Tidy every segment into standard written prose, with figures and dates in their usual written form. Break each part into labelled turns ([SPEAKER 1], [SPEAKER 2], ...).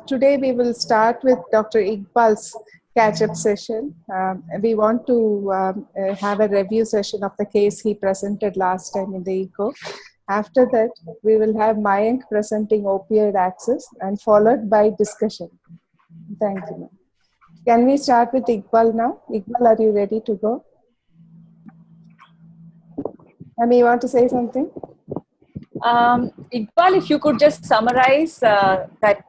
[SPEAKER 1] Today we will start with Dr. Iqbal's catch-up session. We want to have a review session of the case he presented last time in the ECO. After that, we will have Mayank presenting opioid access and followed by discussion. Thank you. Can we start with Iqbal now? Iqbal, are you ready to go? Amy, you want to say something?
[SPEAKER 2] Iqbal, if you could just summarize that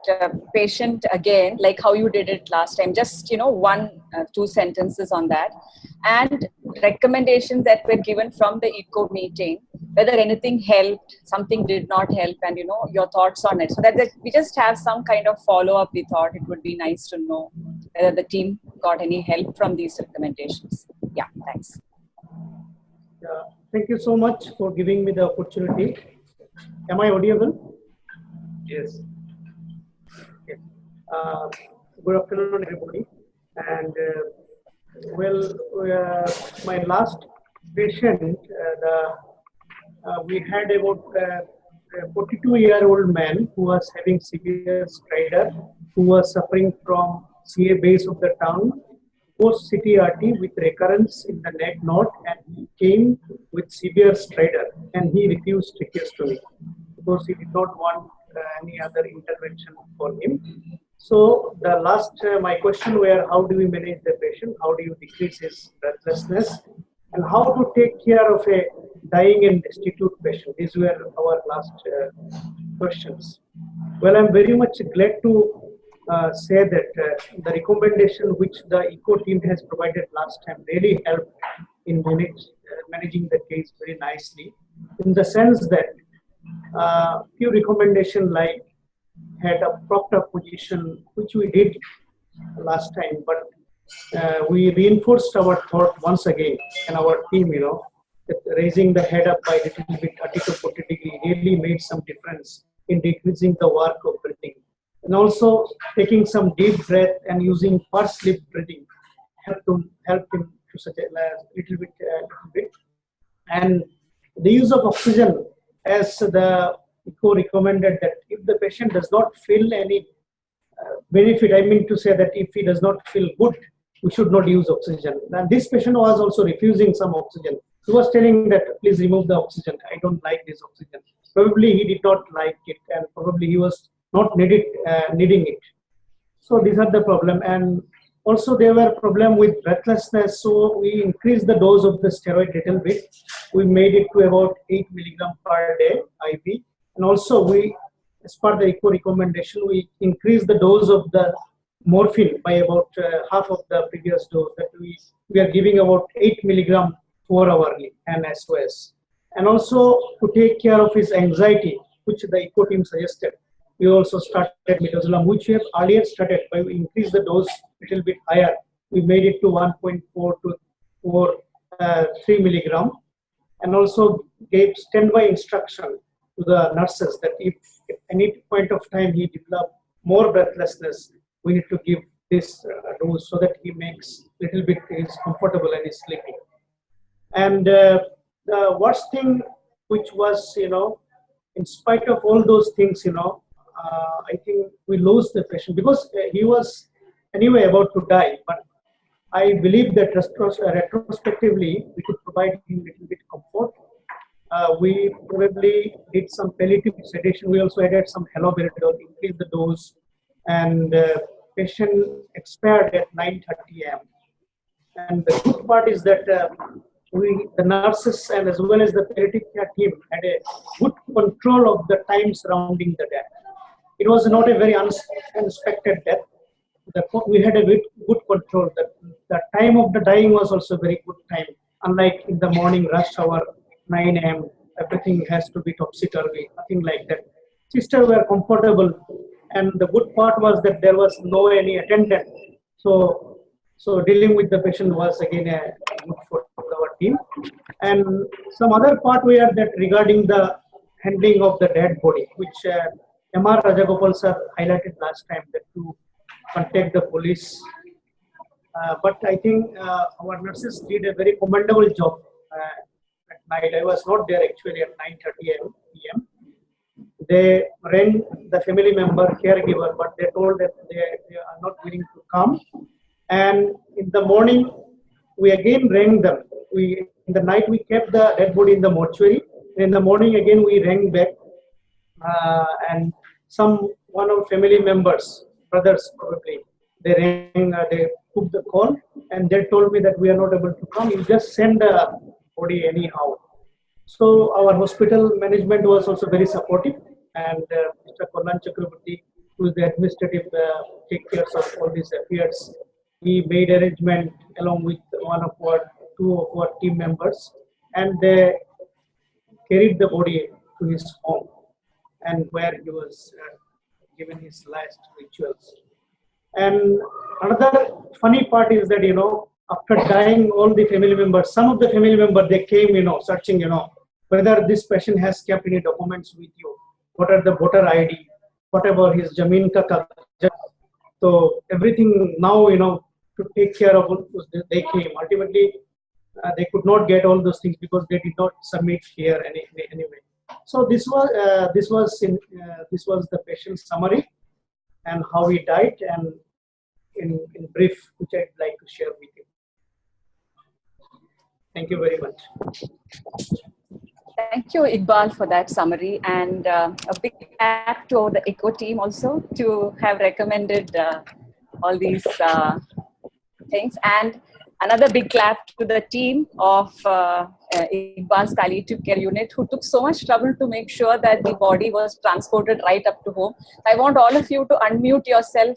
[SPEAKER 2] patient again, like how you did it last time, just, one, two sentences on that, and recommendations that were given from the ECO meeting, whether anything helped, something did not help, and, your thoughts on it. So that we just have some kind of follow-up. We thought it would be nice to know whether the team got any help from these recommendations. Yeah, thanks.
[SPEAKER 3] Yeah, thank you so much for giving me the opportunity. Am I audible? Yes. Okay. Good afternoon, everybody. And my last patient, we had about a 42-year-old man who was having severe stridor, who was suffering from CA base of the tongue, post CTRT with recurrence in the neck knot, and he came with severe stridor, and he refused tracheostomy because he did not want any other intervention for him. So the last, my question were, how do we manage the patient? How do you decrease his breathlessness? And how to take care of a dying and destitute patient? These were our last questions. Well, I'm very much glad to say that the recommendation which the ECO team has provided last time really helped in managing the case very nicely, in the sense that few recommendations like had a propped up position, which we did last time, but we reinforced our thought once again in our team, that raising the head up by a little bit 30 to 40 degree really made some difference in decreasing the work of breathing. And also taking some deep breath and using pursed lip breathing helped him to such a little bit. And the use of oxygen, as the ECO recommended, that if the patient does not feel any benefit, I mean to say that if he does not feel good, we should not use oxygen. And this patient was also refusing some oxygen. He was telling that, please remove the oxygen. I don't like this oxygen. Probably he did not like it, and probably he was not needing it. So these are the problem. And also there were problem with breathlessness. So we increased the dose of the steroid a little bit. We made it to about 8 milligram per day IV. And also we, as per the ECO recommendation, we increased the dose of the morphine by about half of the previous dose. That we are giving about 8 milligram 4 hourly and SOS. And also to take care of his anxiety, which the ECO team suggested, we also started midazolam, which we have earlier started, but we increased the dose a little bit higher. We made it to 1.4 to 3 milligram, and also gave standby instruction to the nurses that if at any point of time he develops more breathlessness, we need to give this dose so that he makes little bit is comfortable and is sleeping. And the worst thing, which was, in spite of all those things, I think we lost the patient because he was anyway about to die. But I believe that retrospectively we could provide him a little bit comfort. We probably did some palliative sedation. We also added some haloperidol, increased the dose, and patient expired at 9:30 a.m. And the good part is that the nurses and as well as the palliative care team had a good control of the time surrounding the death. It was not a very unexpected death. We had a good control. The time of the dying was also a very good time. Unlike in the morning rush hour, 9 a.m., everything has to be topsy-turvy, nothing like that. Sisters were comfortable, and the good part was that there was no any attendant. So dealing with the patient was again a good for our team. And some other part we had that regarding the handling of the dead body, which M.R. Rajagopal sir highlighted last time, that to contact the police. But I think our nurses did a very commendable job at night. I was not there actually at 9:30 p.m. They rang the family member, caregiver, but they told that they are not willing to come. And in the morning, we again rang them. In the night, we kept the dead body in the mortuary. In the morning, again, we rang back. And one of family members, brothers probably, they took the call and they told me that we are not able to come. You just send the body anyhow. So our hospital management was also very supportive, and Mr. Konnan Chakraborty, who is the administrative take care of all these affairs, he made arrangement along with two of our team members, and they carried the body to his home, and where he was given his last rituals. And another funny part is that, after dying, all the family members, some of the family members, they came, searching, whether this patient has kept any documents with you, what are the voter ID, whatever his Jameen ka kagaz. So everything now, to take care of, they came. Ultimately, they could not get all those things because they did not submit here anyway. So this was the patient's summary and how he died, and in brief, which I'd like to share with you. Thank you very much.
[SPEAKER 2] Thank you, Iqbal, for that summary, and a big clap to the ECHO team also to have recommended all these things, and another big clap to the team of Iqbal's palliative care unit, who took so much trouble to make sure that the body was transported right up to home. I want all of you to unmute yourself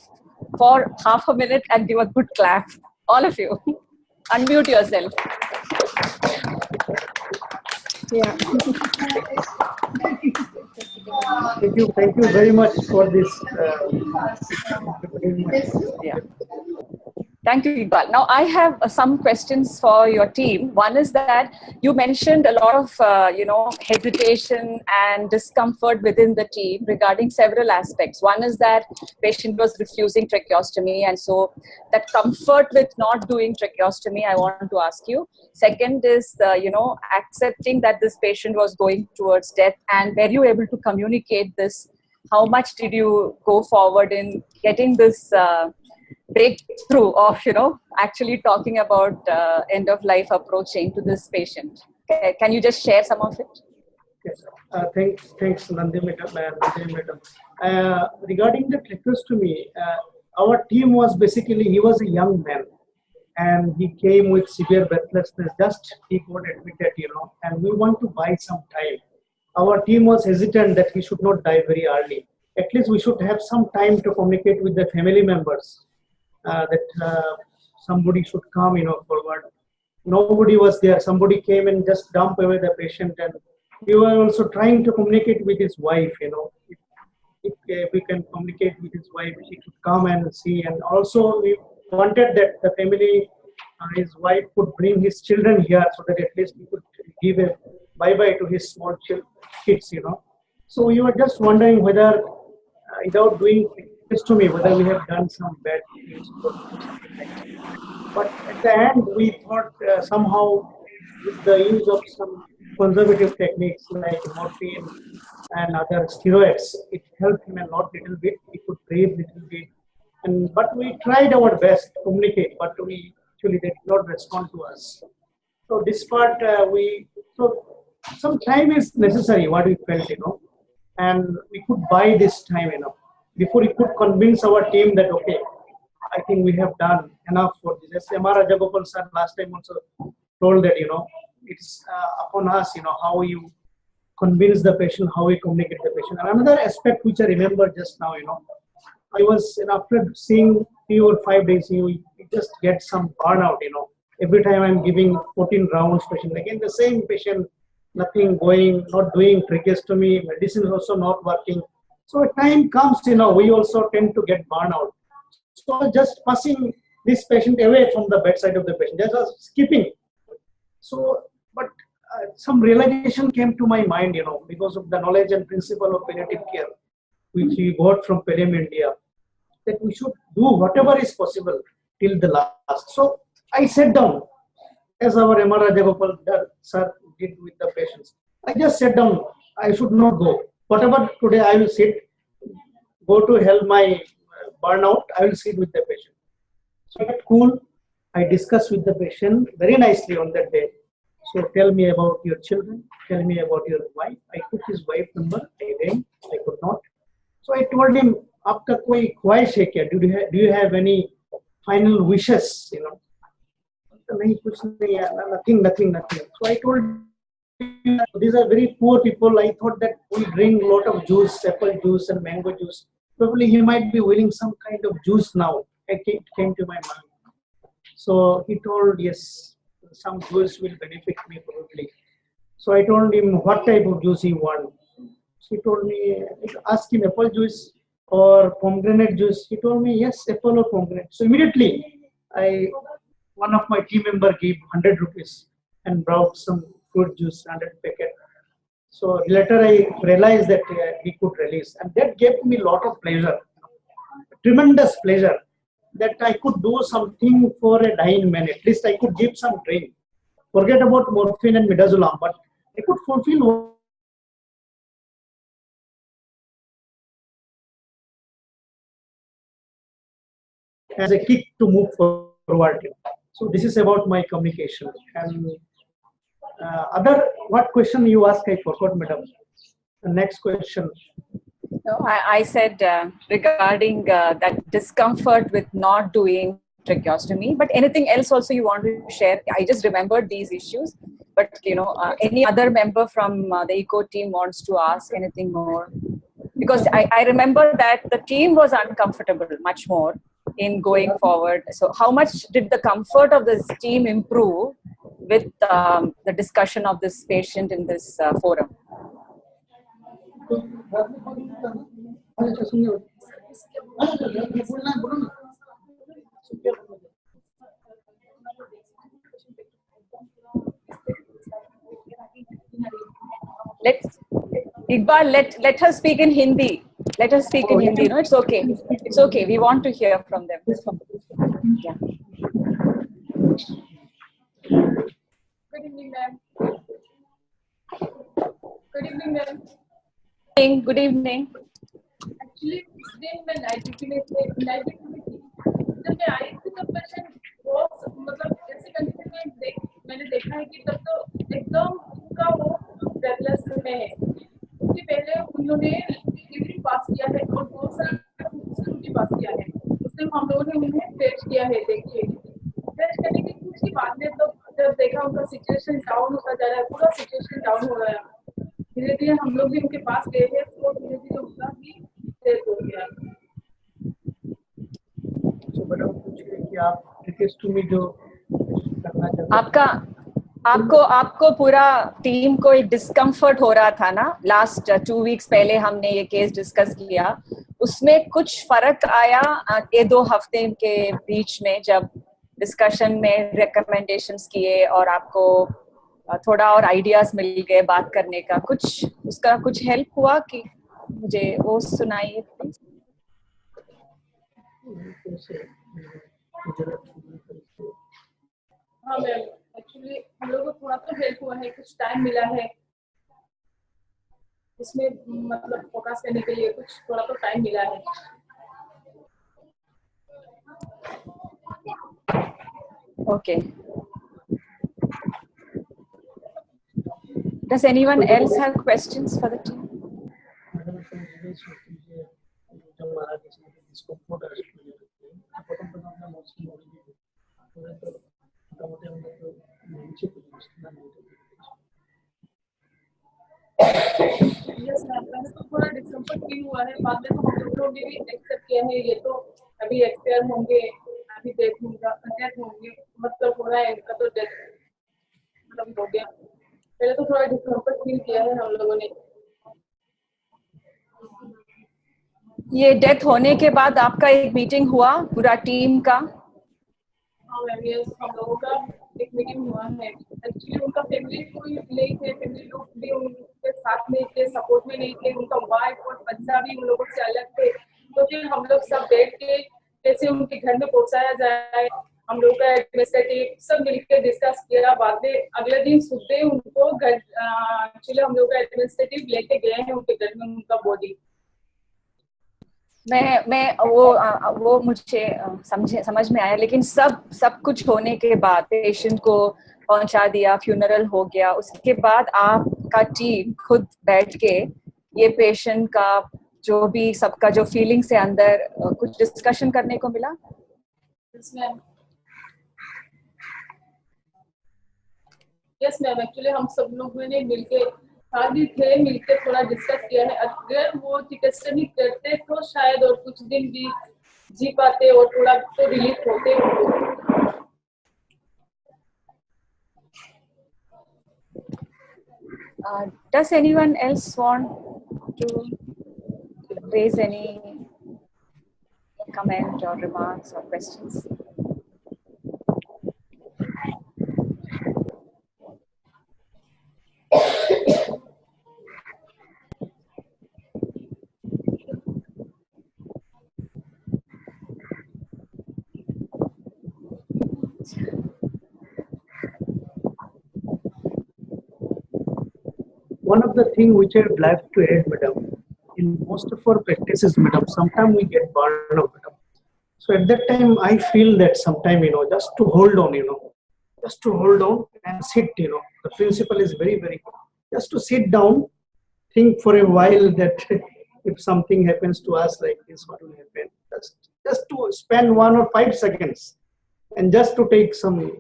[SPEAKER 2] for half a minute and give a good clap. All of you, unmute yourself.
[SPEAKER 1] Yeah.
[SPEAKER 3] Thank you very much for this.
[SPEAKER 2] Yeah. Thank you, Iqbal. Now, I have some questions for your team. One is that you mentioned a lot of, hesitation and discomfort within the team regarding several aspects. One is that patient was refusing tracheostomy, and so that comfort with not doing tracheostomy, I want to ask you. Second is, accepting that this patient was going towards death, and were you able to communicate this? How much did you go forward in getting this breakthrough of actually talking about end of life approaching to this patient? Can you just share some of it?
[SPEAKER 3] Yes. Thanks, Nandi madam. Regarding the tracheostomy, our team was basically, he was a young man and he came with severe breathlessness. Just he got admitted, and we want to buy some time. Our team was hesitant that he should not die very early. At least we should have some time to communicate with the family members. That somebody should come, forward. Nobody was there. Somebody came and just dumped away the patient, and we were also trying to communicate with his wife. If we can communicate with his wife, she could come and see. And also, we wanted that the family, his wife, could bring his children here so that at least he could give a bye-bye to his small kids. So we were just wondering whether, without doing to me, whether we have done some bad things. But at the end, we thought somehow with the use of some conservative techniques like morphine and other steroids, it helped him a little bit. He could breathe a little bit. But we tried our best to communicate, but we actually did not respond to us. So this part, so some time is necessary, what we felt, and we could buy this time, before we could convince our team that, okay, I think we have done enough for this. As M.R. Rajagopal sir last time also told that, it's upon us, how you convince the patient, how we communicate the patient. And another aspect which I remember just now, I was, after seeing 3 or 5 days, you just get some burnout, Every time I'm giving 14 rounds patient, again the same patient, nothing going, not doing tracheostomy, medicine is also not working. So a time comes, we also tend to get burnout. So just passing this patient away from the bedside of the patient, just skipping. So, but some realization came to my mind, because of the knowledge and principle of palliative care, which we got from Pelham India, that we should do whatever is possible till the last. So I sat down, as our M.R. Rajagopal sir did with the patients. I just sat down. I should not go. whatever today I will sit, go to hell my burnout, I will sit with the patient. So I get cool. I discuss with the patient very nicely on that day. So tell me about your children. Tell me about your wife. I took his wife number. I rang. I could not. So I told him, "Aapka koi ख्वाहिश है क्या? Do you have any final wishes? You know." नहीं कुछ नहीं है, nothing. So I told him, these are very poor people. I thought that we drink a lot of juice, apple juice and mango juice. Probably he might be willing some kind of juice now. It came to my mind. So he told, yes, some juice will benefit me probably. So I told him what type of juice he want. He told me, ask him apple juice or pomegranate juice. He told me, yes, apple or pomegranate. So immediately, one of my team member gave 100 rupees and brought some fruit juice, 100 packet. So later I realized that he could release, and that gave me a lot of pleasure, tremendous pleasure, that I could do something for a dying man. At least I could give some drink. Forget about morphine and midazolam, but I could fulfill as a kick to move forward. So this is about my communication. And what question you asked? I forgot, madam. The next question.
[SPEAKER 2] No, I said regarding that discomfort with not doing tracheostomy, but anything else also you want to share? I just remembered these issues, but any other member from the ECO team wants to ask anything more? Because I remember that the team was uncomfortable much more in going forward. So how much did the comfort of this team improve with the discussion of this patient in this forum? Let her speak in Hindi. Let her speak in Hindi. No, it's okay. It's okay. We want to hear from them. Yeah.
[SPEAKER 4] Good evening, ma'am. Good evening, ma'am.
[SPEAKER 2] Good evening.
[SPEAKER 4] Actually, इस दिन मैं night duty में थी. जब मैं आई थी तब patient बहुत मतलब ऐसे कंडीशन में मैंने देखा है कि तब तो एकदम उनका वो ब्रेथलेस में है. उसके पहले उन्होंने ड्यूटी पास किया है और 2 साल ड्यूटी पास किया है. उसमें हम लोगों ने उन्हें टेस्ट किया है. देखिए टेस्ट करने के कुछ के बाद में तो जब देखा उनका सिचुएशन डाउन होता जा रहा है, पूरा सिचुएशन डाउन हो रहा है. धीरे धीरे हम लोग भी उनके पास गए थे तो धीरे धीरे उनका भी डेथ हो गया.
[SPEAKER 3] तो मैडम पूछिए कि आप ट्रेकेस्टोमी जो करना चाहते
[SPEAKER 2] हैं, आपको पूरा टीम को एक डिस्कम्फर्ट हो रहा था ना. लास्ट 2 वीक्स पहले हमने ये केस डिस्कस किया. उसमें कुछ फर्क आया ये 2 हफ्ते के बीच में जब डिस्कशन में रिकमेंडेशंस किए और आपको थोड़ा और आइडियाज मिल गए बात करने का? उसका कुछ हेल्प हुआ कि मुझे वो सुनाइए प्लीज.
[SPEAKER 4] हाँ मैम, एक्चुअली हम लोगों को थोड़ा तो हेल्प हुआ है, कुछ टाइम मिला है इसमें मतलब फोकस करने के लिए. कुछ थोड़ा तो टाइम मिला है.
[SPEAKER 2] Okay. Does anyone else have questions for the team?
[SPEAKER 4] Yes ma'am, पहले तो थोड़ा डिस्कम्फर्ट फील हुआ है. बाद में तो हम लोगों ने भी एक्सेप्ट किया है ये तो अभी एक्सपायर होंगे, अभी डेथ होंगे मतलब हो रहा है इनका तो डेथ मतलब हो गया. पहले तो थोड़ा डिस्कम्फर्ट फील किया है हम लोगों ने.
[SPEAKER 2] ये डेथ होने के बाद आपका एक मीटिंग हुआ पूरा टीम का?
[SPEAKER 4] हाँ मैम, ये हम लोगों का एक मीटिंग हुआ है. एक्चुअली उनका फैमिली कोई नहीं थे, फैमिली लोग भी उनके साथ नहीं थे, सपोर्ट में नहीं थे. उनका वाइफ और बच्चा भी उन लोगों से अलग थे. तो फिर हम लोग सब बैठ के कैसे उनके घर में पहुंचाया जाए हम लोग का एडमिनिस्ट्रेटिव सब मिलके डिस्कस किया। बाद में अगले दिन सुबह उनको घर एक्चुअली हम लोग का एडमिनिस्ट्रेटिव लेके गए हैं उनके घर में उनका बॉडी।
[SPEAKER 2] मैं वो मुझे समझ में आया, लेकिन सब कुछ होने के बाद पेशेंट को पहुंचा दिया, फ्यूनरल हो गया, उसके बाद आपका टीम खुद बैठ के ये पेशेंट का जो भी सबका जो फीलिंग्स है अंदर कुछ डिस्कशन करने को मिला?
[SPEAKER 4] यस मैम, एक्चुअली हम सब लोगों ने मिलके भी थे, मिलके थोड़ा डिस्कस किया है। अगर वो चिकित्सा नहीं करते तो शायद और कुछ दिन भी जी पाते और थोड़ा तो रिलीफ होते।
[SPEAKER 2] Does anyone else want to raise any comment or remarks or questions?
[SPEAKER 3] One of the things which I would like to add, madam, in most of our practices, madam, sometimes we get burnout, madam. So at that time, I feel that sometime, just to hold on, just to hold on and sit, the principle is very, very good. Just to sit down, think for a while that if something happens to us like this, what will happen? Just to spend 1 or 5 seconds and just to take some,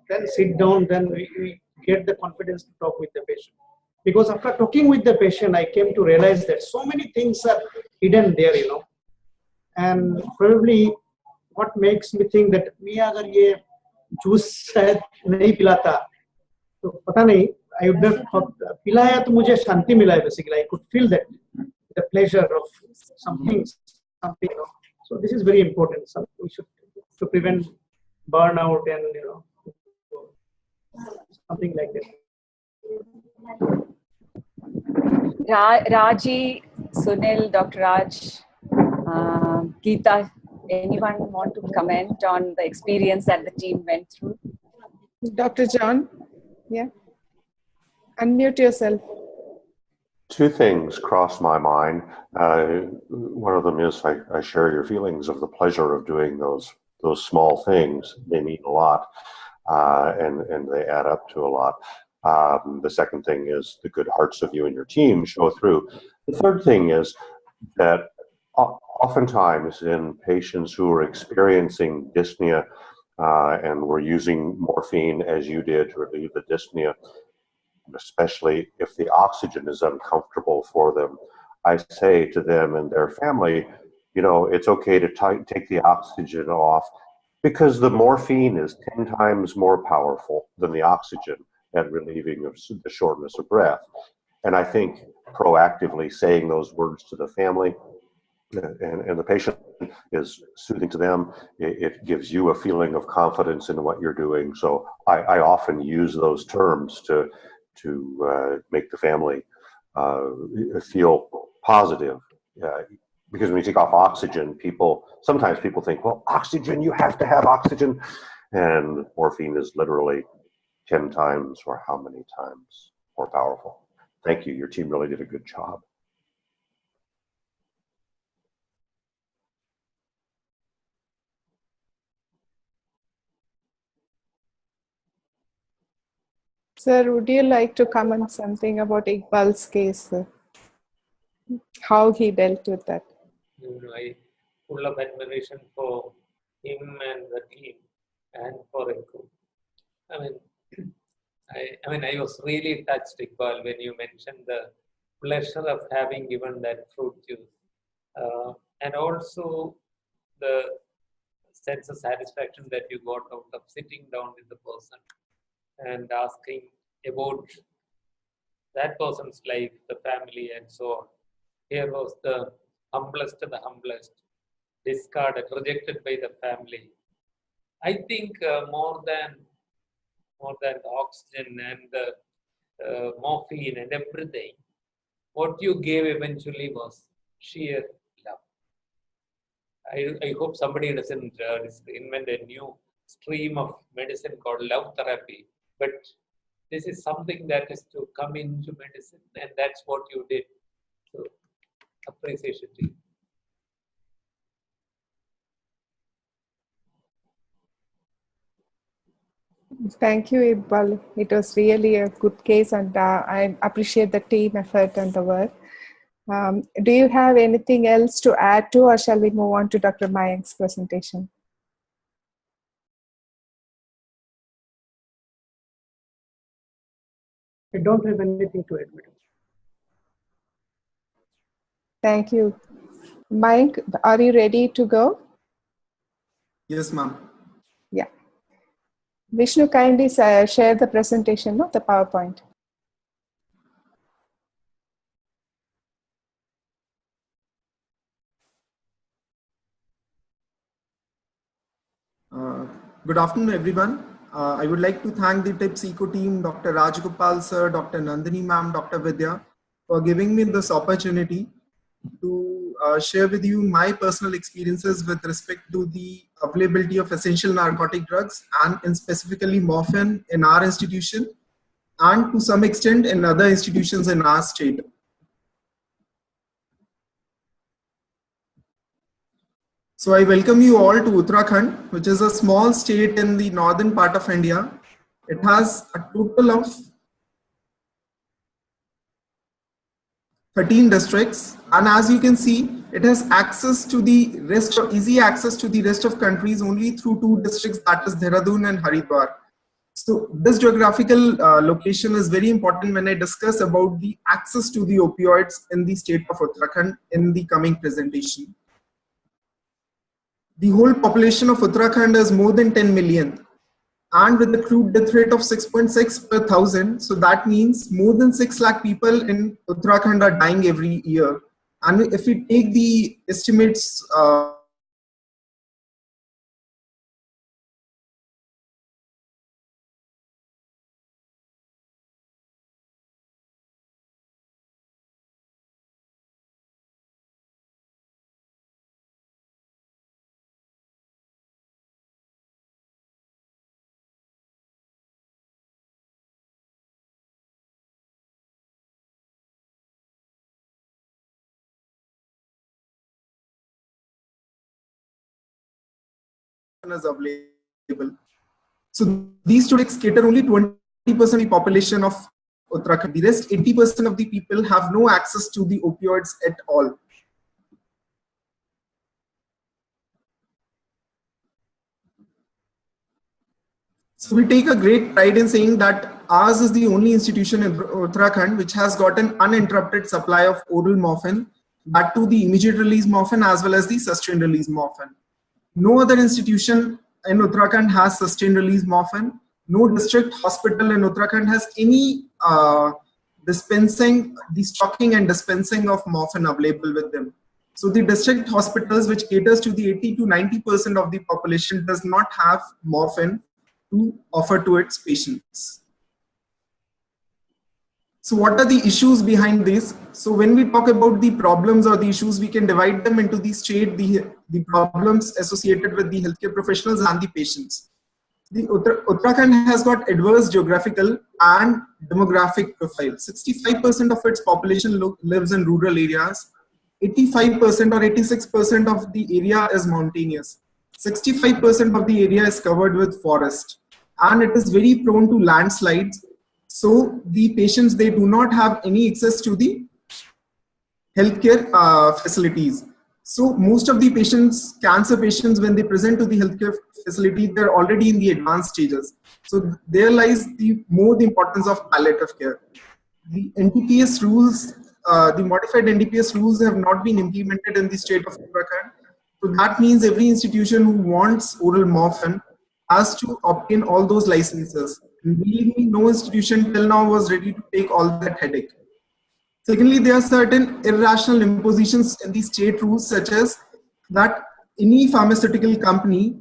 [SPEAKER 3] then sit down, then we get the confidence to talk with the patient. Because after talking with the patient, I came to realize that so many things are hidden there, and probably what makes me think that मैं अगर ये juice शायद नहीं पिलाता तो पता नहीं, I would have पिलाया तो मुझे शांति मिला है basically. I could feel that the pleasure of something. So this is very important. So we should to prevent burnout and something like that.
[SPEAKER 2] Raji, Sunil, Dr. Raj, Geeta, anyone want to comment on the experience that the team went through?
[SPEAKER 1] Dr. John, yeah. Unmute yourself.
[SPEAKER 5] Two things cross my mind. One of them is I share your feelings of the pleasure of doing those small things. They mean a lot, and they add up to a lot. The second thing is the good hearts of you and your team show through. The third thing is that oftentimes in patients who are experiencing dyspnea and we're using morphine as you did to relieve the dyspnea, especially if the oxygen is uncomfortable for them, I say to them and their family, it's okay to take the oxygen off because the morphine is 10 times more powerful than the oxygen at relieving of the shortness of breath. And I think proactively saying those words to the family and the patient is soothing to them. It gives you a feeling of confidence in what you're doing. So I often use those terms to make the family feel positive. Because when you take off oxygen, sometimes people think, well, oxygen, you have to have oxygen. And morphine is literally 10 times or how many times more powerful. Thank you. Your team really did a good job.
[SPEAKER 1] Sir, would you like to comment something about Iqbal's case? How he dealt with that?
[SPEAKER 6] I full of admiration for him and the team and for Rinku. I was really touched, Iqbal, when you mentioned the pleasure of having given that fruit juice, and also the sense of satisfaction that you got out of sitting down with the person and asking about that person's life, the family, and so on. Here was the humblest of the humblest, discarded, rejected by the family. I think more than the oxygen and the morphine and everything, what you gave eventually was sheer love. I hope somebody doesn't invent a new stream of medicine called love therapy. But this is something that is to come into medicine, and that's what you did. So, appreciation to you.
[SPEAKER 1] Thank you, Iqbal. It was really a good case, and I appreciate the team effort and the work. Do you have anything else to add to, or shall we move on to Dr. Mayank's presentation?
[SPEAKER 3] I don't have anything to add, madam.
[SPEAKER 1] Thank you. Mayank, are you ready to go?
[SPEAKER 7] Yes, ma'am.
[SPEAKER 1] Yeah. Vishnu, kindly share the presentation of the PowerPoint.
[SPEAKER 7] Good afternoon, everyone. I would like to thank the TIPS Eco team, Dr. Rajgopal sir, Dr. Nandini ma'am, Dr. Vidya, for giving me this opportunity to share with you my personal experiences with respect to the availability of essential narcotic drugs, and in specifically morphine in our institution and to some extent in other institutions in our state. So I welcome you all to Uttarakhand, which is a small state in the northern part of India. It has a total of 13 districts, and as you can see, it has access to the rest of, easy access to the rest of countries only through 2 districts, that is Dehradun and Haridwar. So this geographical location is very important when I discuss about the access to the opioids in the state of Uttarakhand in the coming presentation. The whole population of Uttarakhand is more than 10 million, and with the crude death rate of 6.6 per thousand, so that means more than 6 lakh people in Uttarakhand are dying every year. And if we take the estimates is available. So these districts cater only 20% of the population of Uttarakhand. The rest 80% of the people have no access to the opioids at all. So we take a great pride in saying that ours is the only institution in Uttarakhand which has got an uninterrupted supply of oral morphine, that to the immediate release morphine as well as the sustained release morphine. No other institution in Uttarakhand has sustained release morphine. No district hospital in Uttarakhand has any dispensing, the stocking and dispensing of morphine available with them. So the district hospitals, which caters to the 80 to 90% of the population, does not have morphine to offer to its patients. So what are the issues behind this? So when we talk about the problems or the issues, we can divide them into the state, the problems associated with the healthcare professionals and the patients. The Uttarakhand has got adverse geographical and demographic profile. 65% of its population lives in rural areas. 85% or 86% of the area is mountainous. 65% of the area is covered with forest, and it is very prone to landslides. So the patients, they do not have any access to the healthcare facilities. So most of the patients, cancer patients, when they present to the healthcare facility, they're already in the advanced stages. So there lies the importance of palliative care. The NDPS rules, the modified NDPS rules have not been implemented in the state of Uttarakhand. So that means every institution who wants oral morphine has to obtain all those licenses. And believe me, no institution till now was ready to take all that headache. Secondly, there are certain irrational impositions in the state rules, such as that any pharmaceutical company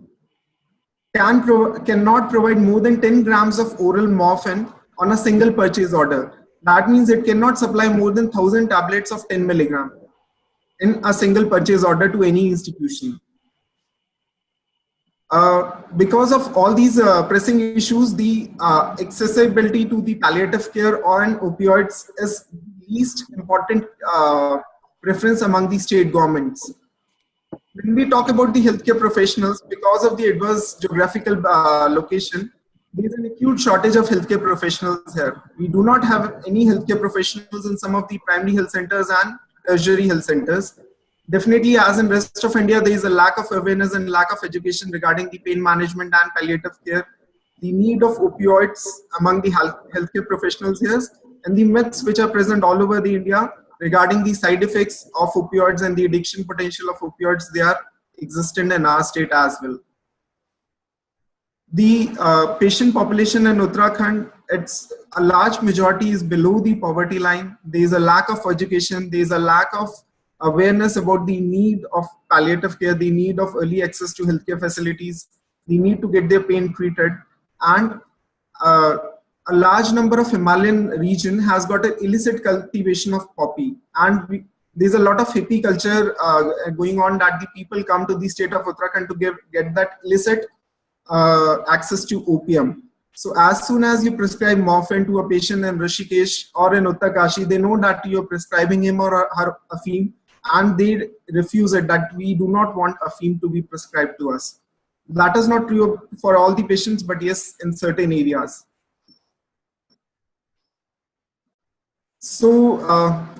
[SPEAKER 7] cannot provide more than 10 grams of oral morphine on a single purchase order. That means it cannot supply more than 1,000 tablets of 10 milligram in a single purchase order to any institution. Because of all these pressing issues, the accessibility to the palliative care on opioids is least important preference among the state governments. When we talk about the healthcare professionals, because of the adverse geographical location, there is an acute shortage of healthcare professionals here. We do not have any healthcare professionals in some of the primary health centers and tertiary health centers. Definitely, as in rest of India, there is a lack of awareness and lack of education regarding the pain management and palliative care, the need of opioids among the healthcare professionals here, and the myths which are present all over the India regarding the side effects of opioids and the addiction potential of opioids. They are existent in our state as well. The patient population in Uttarakhand, it's a large majority is below the poverty line. There is a lack of education. There is a lack of awareness about the need of palliative care, the need of early access to healthcare facilities, the need to get their pain treated, and a large number of Himalayan region has got an illicit cultivation of poppy, and there's a lot of hippie culture going on that the people come to the state of Uttarakhand to get that illicit access to opium. So as soon as you prescribe morphine to a patient in Rishikesh or in Uttarkashi, they know that you're prescribing him or her afim, and they refuse it, that we do not want afim to be prescribed to us. That is not true for all the patients, but yes, in certain areas. So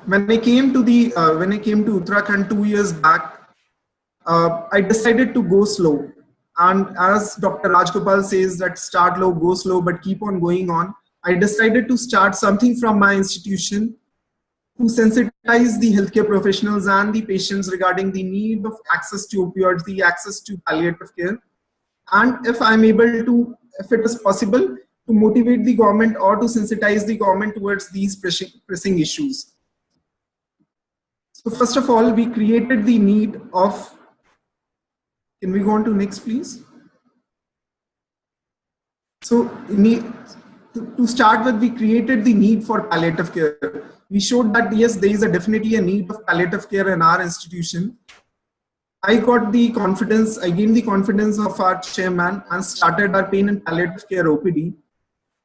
[SPEAKER 7] when I came to Uttarakhand 2 years back, I decided to go slow. And as Dr. Rajgopal says, that start low, go slow, but keep on going on. I decided to start something from my institution to sensitize the healthcare professionals and the patients regarding the need of access to opioids, the access to palliative care. And if I'm able to, if it is possible, to motivate the government or to sensitize the government towards these pressing issues. So first of all, we created the need of, can we go on to next, please? So to start with, we created the need for palliative care. We showed that yes, there is definitely a need of palliative care in our institution. I gained the confidence of our chairman and started our pain and palliative care OPD.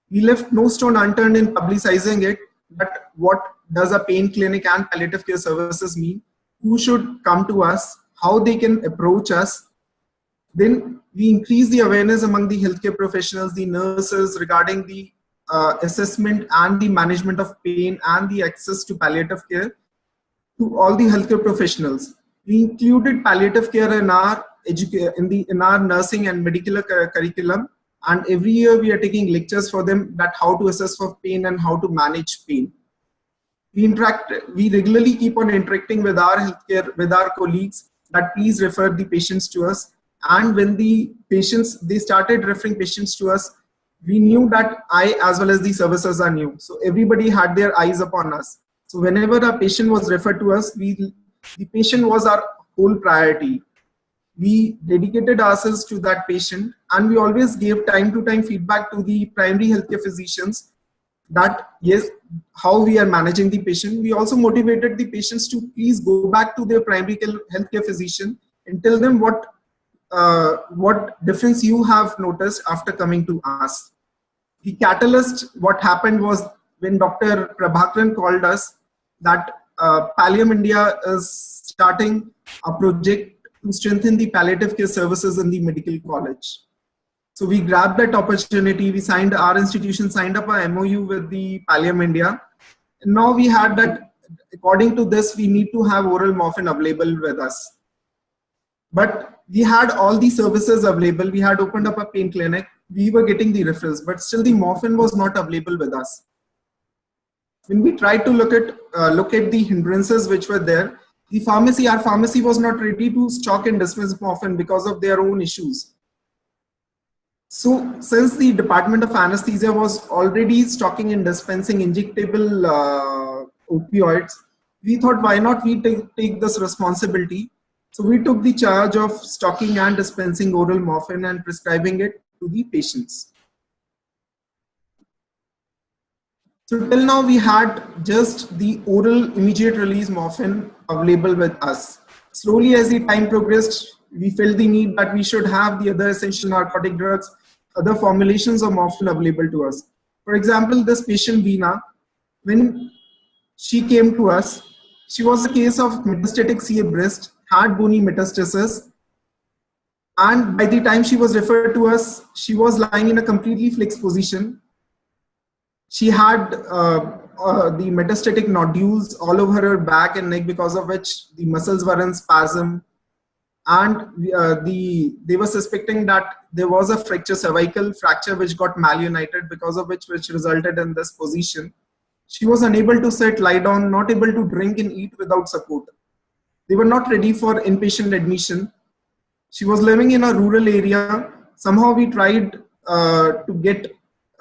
[SPEAKER 7] We left no stone unturned in publicizing it, but what does a pain clinic and palliative care services mean? Who should come to us? How they can approach us? Then we increase the awareness among the healthcare professionals, the nurses regarding the assessment and the management of pain and the access to palliative care to all the healthcare professionals. We included palliative care in our nursing and medical curriculum, and every year we are taking lectures for them that how to assess for pain and how to manage pain. We regularly keep on interacting with our healthcare, with our colleagues, that please refer the patients to us. And when the patients, they started referring patients to us, we knew that I as well as the services are new. So everybody had their eyes upon us. So whenever a patient was referred to us, the patient was our whole priority. We dedicated ourselves to that patient, and we always gave time to time feedback to the primary healthcare physicians that yes, how we are managing the patient. We also motivated the patients to please go back to their primary healthcare physician and tell them what difference you have noticed after coming to us. The catalyst, what happened was when Dr. Prabhakaran called us that Pallium India is starting a project to strengthen the palliative care services in the medical college. So we grabbed that opportunity. Our institution signed up a MOU with the Pallium India. And now we had that, according to this, we need to have oral morphine available with us. But we had all the services available. We had opened up a pain clinic. We were getting the referrals, but still the morphine was not available with us. When we tried to look at the hindrances which were there, our pharmacy was not ready to stock and dispense morphine because of their own issues. So since the Department of Anesthesia was already stocking and dispensing injectable opioids, we thought, why not we take this responsibility? So we took the charge of stocking and dispensing oral morphine and prescribing it to the patients. So till now we had just the oral immediate release morphine available with us. Slowly as the time progressed, we felt the need that we should have the other essential narcotic drugs, other formulations of morphine available to us. For example, this patient Veena, when she came to us, she was a case of metastatic CA breast, had bony metastasis, and by the time she was referred to us, she was lying in a completely flexed position. She had the metastatic nodules all over her back and neck, because of which the muscles were in spasm. And they were suspecting that there was a cervical fracture which got malunited, because of which resulted in this position. She was unable to sit, lie down, not able to drink and eat without support. They were not ready for inpatient admission. She was living in a rural area. Somehow we tried to get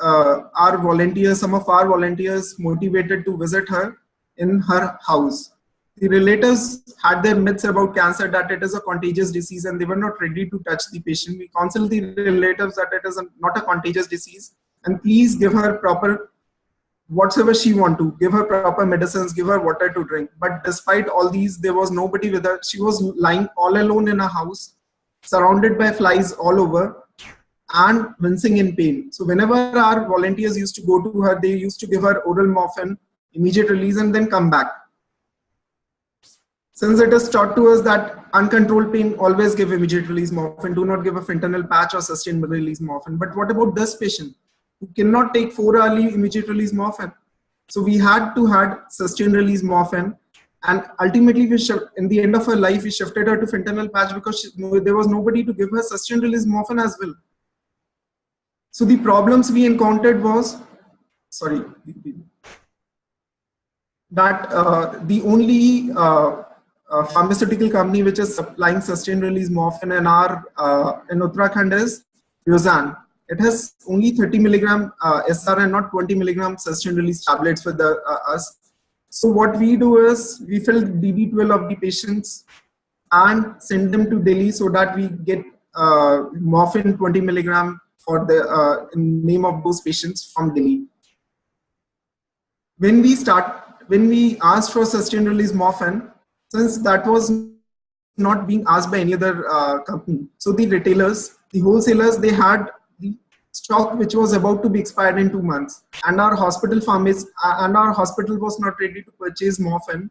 [SPEAKER 7] some of our volunteers motivated to visit her in her house. The relatives had their myths about cancer, that it is a contagious disease, and they were not ready to touch the patient. We counseled the relatives that it is not a contagious disease, and please give her proper whatsoever she want to, give her proper medicines, give her water to drink. But despite all these, there was nobody with her. She was lying all alone in a house, surrounded by flies all over, and wincing in pain. So whenever our volunteers used to go to her, they used to give her oral morphine, immediate release, and then come back. Since it is taught to us that uncontrolled pain, always give immediate release morphine, do not give a fentanyl patch or sustained release morphine. But what about this patient who cannot take 4-hourly immediate release morphine? So we had to have sustained release morphine, and ultimately in the end of her life, we shifted her to fentanyl patch because there was nobody to give her sustained release morphine as well. So the problems we encountered was, that the only pharmaceutical company which is supplying sustained release morphine in Uttarakhand is Rosan. It has only 30 milligram SR and not 20 milligram sustained release tablets for us. So what we do is we fill DB12 of the patients and send them to Delhi so that we get morphine 20 milligram for the name of those patients from Delhi. When we asked for sustained release morphine, since that was not being asked by any other company, so the retailers, the wholesalers, they had the stock which was about to be expired in 2 months, and our hospital pharmacy and our hospital was not ready to purchase morphine,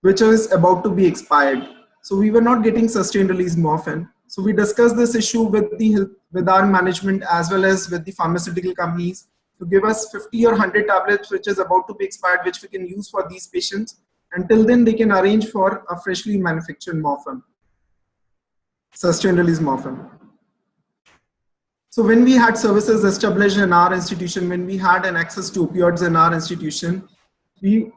[SPEAKER 7] which was about to be expired. So we were not getting sustained release morphine. So we discussed this issue with our management as well as with the pharmaceutical companies to give us 50 or 100 tablets which is about to be expired, which we can use for these patients. Until then, they can arrange for a freshly manufactured morphine, sustained release morphine. So when we had services established in our institution, when we had an access to opioids in our institution, we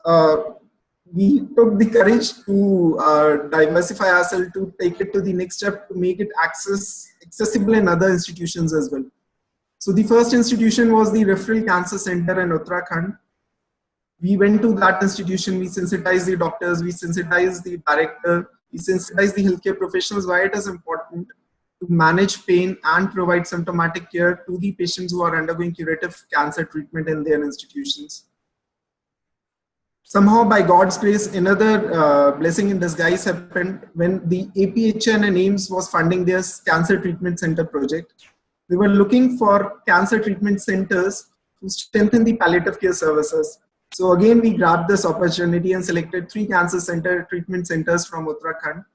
[SPEAKER 7] took the courage to diversify ourselves, to take it to the next step, to make it accessible in other institutions as well. So the first institution was the Referral Cancer Center in Uttarakhand. We went to that institution, we sensitized the doctors, we sensitized the director, we sensitized the healthcare professionals why it is important to manage pain and provide symptomatic care to the patients who are undergoing curative cancer treatment in their institutions. Somehow, by God's grace, another blessing in disguise happened when the APHN and AIMS was funding their cancer treatment center project. They were looking for cancer treatment centers to strengthen the palliative care services. So again, we grabbed this opportunity and selected 3 cancer treatment centers from Uttarakhand.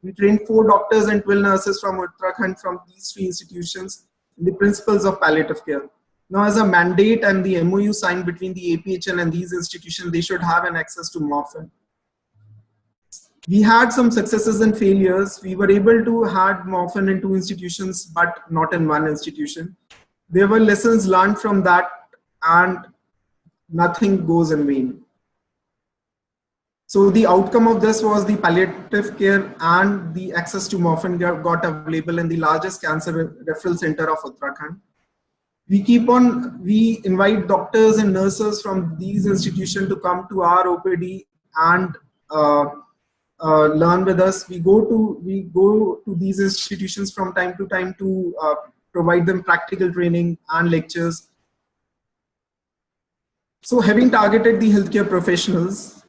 [SPEAKER 7] We trained 4 doctors and 12 nurses from Uttarakhand from these 3 institutions in the principles of palliative care. Now, as a mandate and the MOU signed between the APHN and these institutions, they should have an access to morphine. We had some successes and failures. We were able to have morphine in 2 institutions, but not in 1 institution. There were lessons learned from that, and nothing goes in vain. So the outcome of this was the palliative care and the access to morphine got available in the largest cancer referral center of Uttarakhand. We invite doctors and nurses from these institutions to come to our OPD and learn with us. We go to these institutions from time to time to provide them practical training and lectures. So having targeted the healthcare professionals,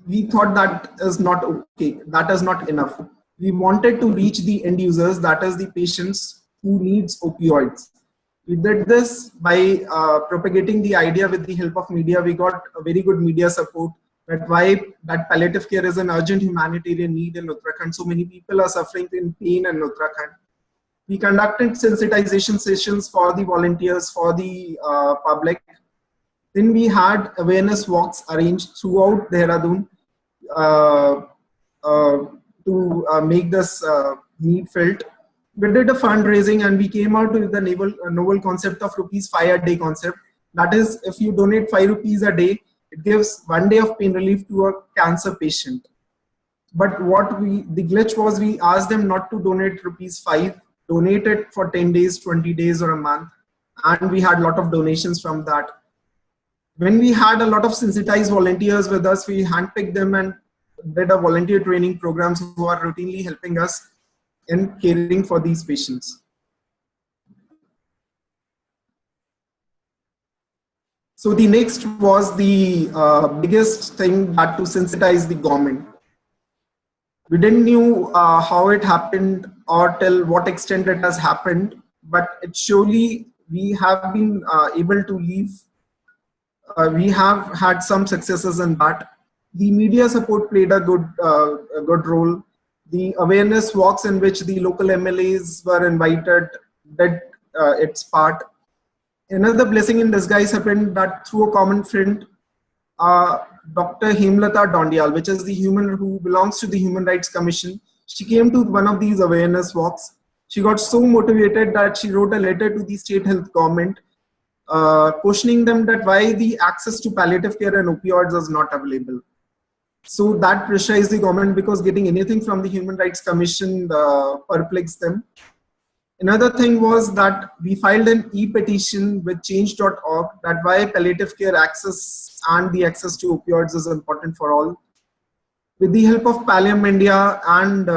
[SPEAKER 7] we thought that is not okay, that is not enough. We wanted to reach the end users, that is the patients who needs opioids. We did this by propagating the idea with the help of media. We got a very good media support that why that palliative care is an urgent humanitarian need in Uttarakhand. So many people are suffering in pain in Uttarakhand. We conducted sensitization sessions for the volunteers, for the public. Then we had awareness walks arranged throughout Dehradun uh, uh, to make this need felt. We did a fundraising and we came out with the novel concept of rupees 5 a day concept. That is, if you donate 5 rupees a day, it gives 1 day of pain relief to a cancer patient. But the glitch was, we asked them not to donate rupees 5, donate it for 10 days, 20 days or a month. And we had a lot of donations from that. When we had a lot of sensitized volunteers with us, we handpicked them and did a volunteer training programs who are routinely helping us in caring for these patients. So the next was the biggest thing, that to sensitize the government. We didn't knew how it happened or till what extent it has happened, but it surely we have been able to leave. We have had some successes in that. The media support played a good role. The awareness walks in which the local MLAs were invited did its part. Another blessing in disguise happened that through a common friend, Dr. Hemlata Dondial, which is the who belongs to the Human Rights Commission, she came to one of these awareness walks. She got so motivated that she wrote a letter to the state health government questioning them that why the access to palliative care and opioids is not available. So that pressurized the government because getting anything from the Human Rights Commission perplexed them. Another thing was that we filed an e-petition with change.org that why palliative care access and the access to opioids is important for all. With the help of Pallium India and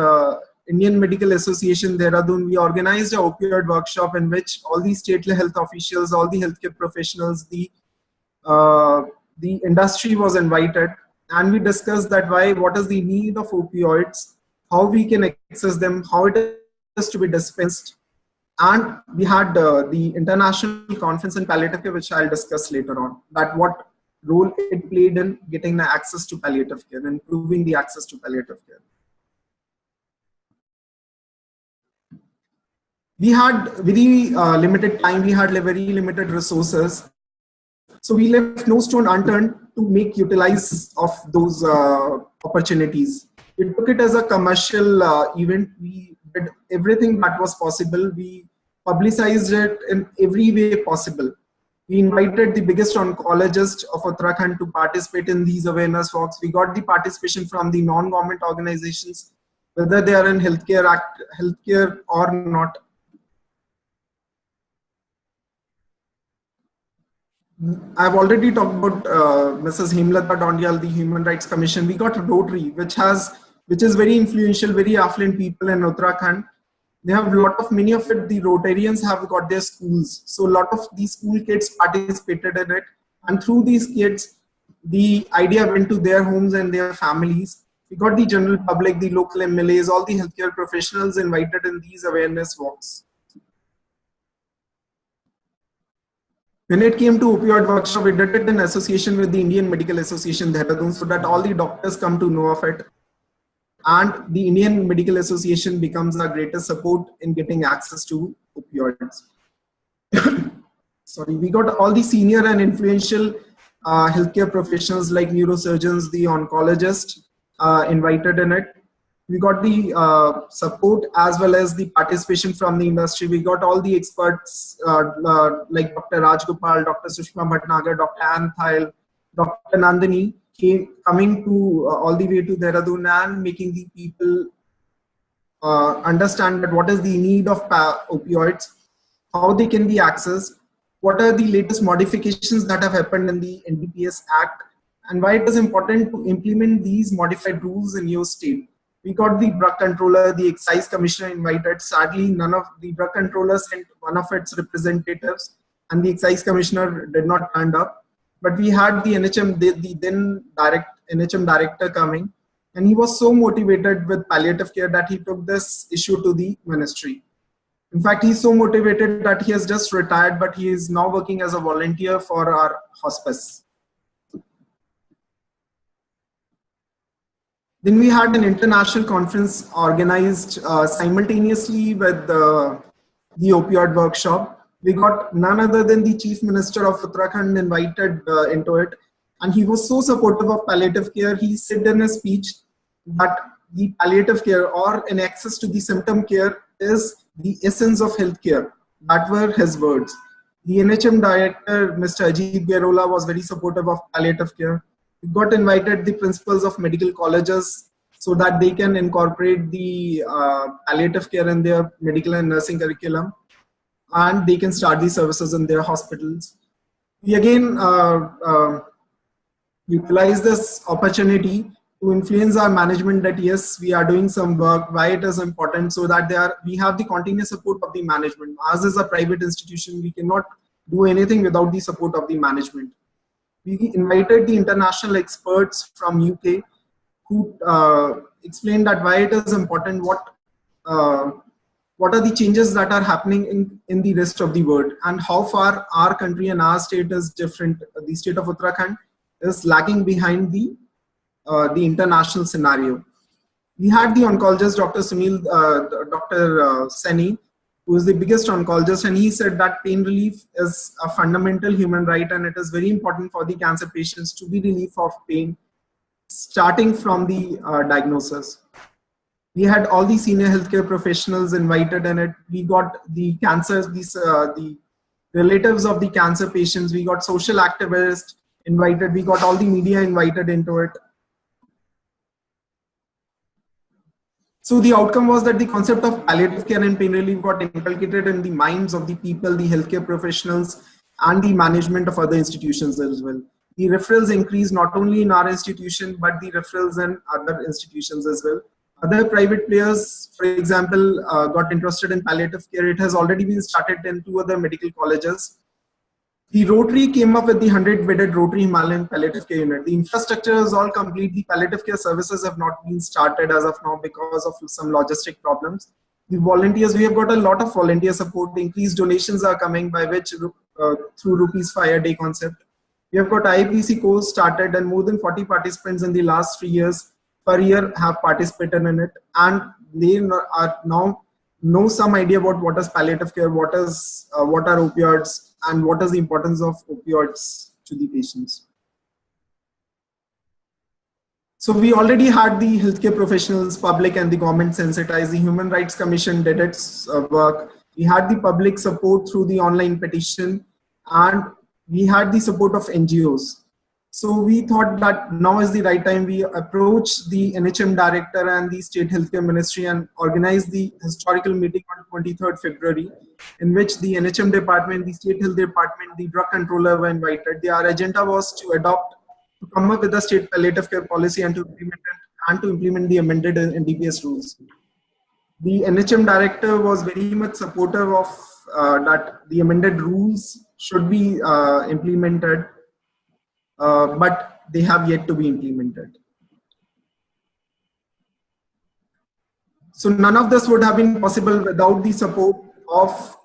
[SPEAKER 7] Indian Medical Association Dehradun, we organized an opioid workshop in which all the state health officials, all the healthcare professionals, the industry was invited, and we discussed that what is the need of opioids, how we can access them, how it is to be dispensed. And we had the international conference in palliative care, which I'll discuss later on, that what role it played in getting the access to palliative care, improving the access to palliative care. We had very limited time, we had very limited resources. So we left no stone unturned to make utilize of those opportunities. We took it as a commercial event. We did everything that was possible. We publicized it in every way possible. We invited the biggest oncologist of Uttarakhand to participate in these awareness walks. We got the participation from the non-government organizations, whether they are in healthcare or not. I've already talked about Mrs. Hemlata Dondial, the Human Rights Commission. We got Rotary, which is very influential, very affluent people in Uttarakhand. They have many of it, the Rotarians have got their schools. So a lot of these school kids participated in it. And through these kids, the idea went to their homes and their families. We got the general public, the local MLAs, all the healthcare professionals invited in these awareness walks. When it came to opioid workshop, we did it in association with the Indian Medical Association Dehradun so that all the doctors come to know of it. And the Indian Medical Association becomes our greatest support in getting access to opioids. Sorry, we got all the senior and influential healthcare professionals like neurosurgeons, the oncologists invited in it. We got the support as well as the participation from the industry. We got all the experts like Dr. Rajgopal, Dr. Sushma Bhatnagar, Dr. Ann Thile, Dr. Nandini coming to all the way to Dehradun and making the people understand that what is the need of opioids, how they can be accessed, what are the latest modifications that have happened in the NDPS Act, and why it is important to implement these modified rules in your state. We got the drug controller, the excise commissioner invited. Sadly, none of the drug controller sent one of its representatives, and the excise commissioner did not turn up. But we had the NHM, the then NHM director coming. And he was so motivated with palliative care that he took this issue to the ministry. In fact, he's so motivated that he has just retired, but he is now working as a volunteer for our hospice. Then we had an international conference organized simultaneously with the opioid workshop. We got none other than the Chief Minister of Uttarakhand invited into it. And he was so supportive of palliative care. He said in his speech that the palliative care or an access to the symptom care is the essence of healthcare. That were his words. The NHM director, Mr. Ajit Gerola, was very supportive of palliative care. We got invited the principals of medical colleges so that they can incorporate the palliative care in their medical and nursing curriculum, and they can start these services in their hospitals. We again utilize this opportunity to influence our management that yes, we are doing some work, why it is important, so that we have the continuous support of the management. As is a private institution, we cannot do anything without the support of the management. We invited the international experts from UK who explained that why it is important, what are the changes that are happening in the rest of the world, and how far our country and our state is different. The state of Uttarakhand is lagging behind the international scenario. We had the oncologist, Dr. Seni, who is the biggest oncologist, and he said that pain relief is a fundamental human right, and it is very important for the cancer patients to be relief of pain, starting from the diagnosis. We had all the senior healthcare professionals invited in it. We got the the relatives of the cancer patients. We got social activists invited. We got all the media invited into it. So the outcome was that the concept of palliative care and pain relief got inculcated in the minds of the people, the healthcare professionals, and the management of other institutions as well. The referrals increased not only in our institution, but the referrals in other institutions as well. Other private players, for example, got interested in palliative care. It has already been started in 2 other medical colleges. The Rotary came up with the 100-bedded Rotary Himalayan Palliative Care Unit. The infrastructure is all complete. The palliative care services have not been started as of now because of some logistic problems. The volunteers, we have got a lot of volunteer support. Increased donations are coming by which through rupees 5 a day concept. We have got IPC course started, and more than 40 participants in the last 3 years per year have participated in it, and they are now know some idea about what is palliative care, what are opioids, and what is the importance of opioids to the patients. So we already had the healthcare professionals, public, and the government sensitized. The Human Rights Commission did its work. We had the public support through the online petition, and we had the support of NGOs. So we thought that now is the right time. We approach the NHM director and the State Healthcare Ministry and organize the historical meeting on 23rd February, in which the NHM department, the State Health Department, the drug controller were invited. Their agenda was to come up with a state palliative care policy and to implement the amended NDPS rules. The NHM director was very much supportive of that the amended rules should be implemented. But they have yet to be implemented. So none of this would have been possible without the support of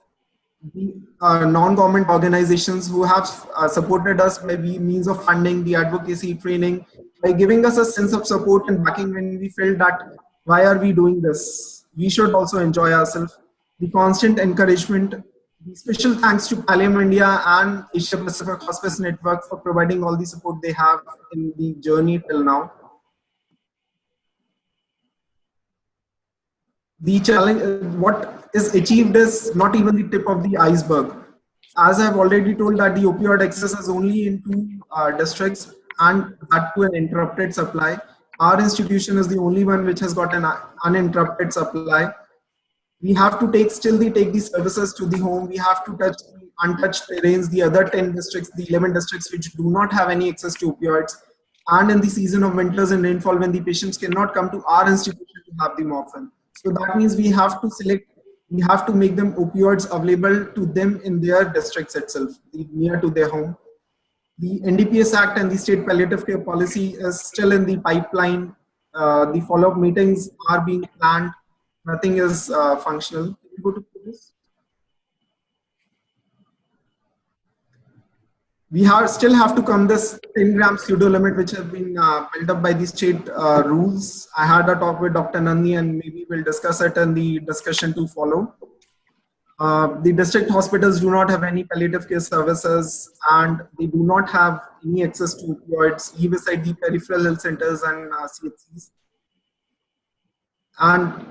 [SPEAKER 7] the non-government organizations who have supported us by means of funding, the advocacy, training, by giving us a sense of support and backing when we felt that why are we doing this? We should also enjoy ourselves. The constant encouragement. Special thanks to Pallium India and Asia Pacific Hospice Network for providing all the support they have in the journey till now. The challenge, what is achieved is not even the tip of the iceberg. As I've already told that the opioid access is only in 2 districts, and that to an interrupted supply. Our institution is the only one which has got an uninterrupted supply. We have to take these services to the home. We have to touch the untouched terrains, the other 10 districts, the 11 districts which do not have any access to opioids. And in the season of winters and rainfall, when the patients cannot come to our institution to have them often. So that means we have to make them opioids available to them in their districts itself, near to their home. The NDPS Act and the State Palliative Care Policy is still in the pipeline. the follow-up meetings are being planned. Nothing is functional. Can you go to this? We still have to come this 10 gram pseudo limit, which has been built up by the state rules. I had a talk with Dr. Nandi, and maybe we'll discuss it in the discussion to follow. The district hospitals do not have any palliative care services, and they do not have any access to opioids, leave aside the peripheral health centers and CHCs. And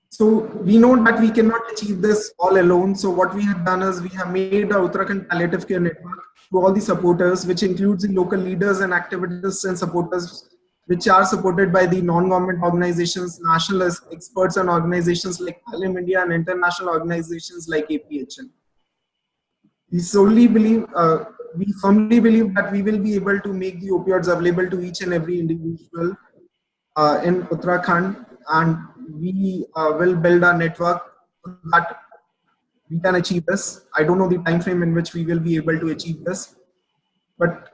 [SPEAKER 7] so we know that we cannot achieve this all alone. So what we have done is we have made a Uttarakhand palliative care network to all the supporters, which includes the local leaders and activists and supporters, which are supported by the non-government organizations, national experts and organizations like Pallium India, and international organizations like APHN. We solely believe, we firmly believe that we will be able to make the opioids available to each and every individual in Uttarakhand, and we will build a network so that we can achieve this. I don't know the time frame in which we will be able to achieve this, but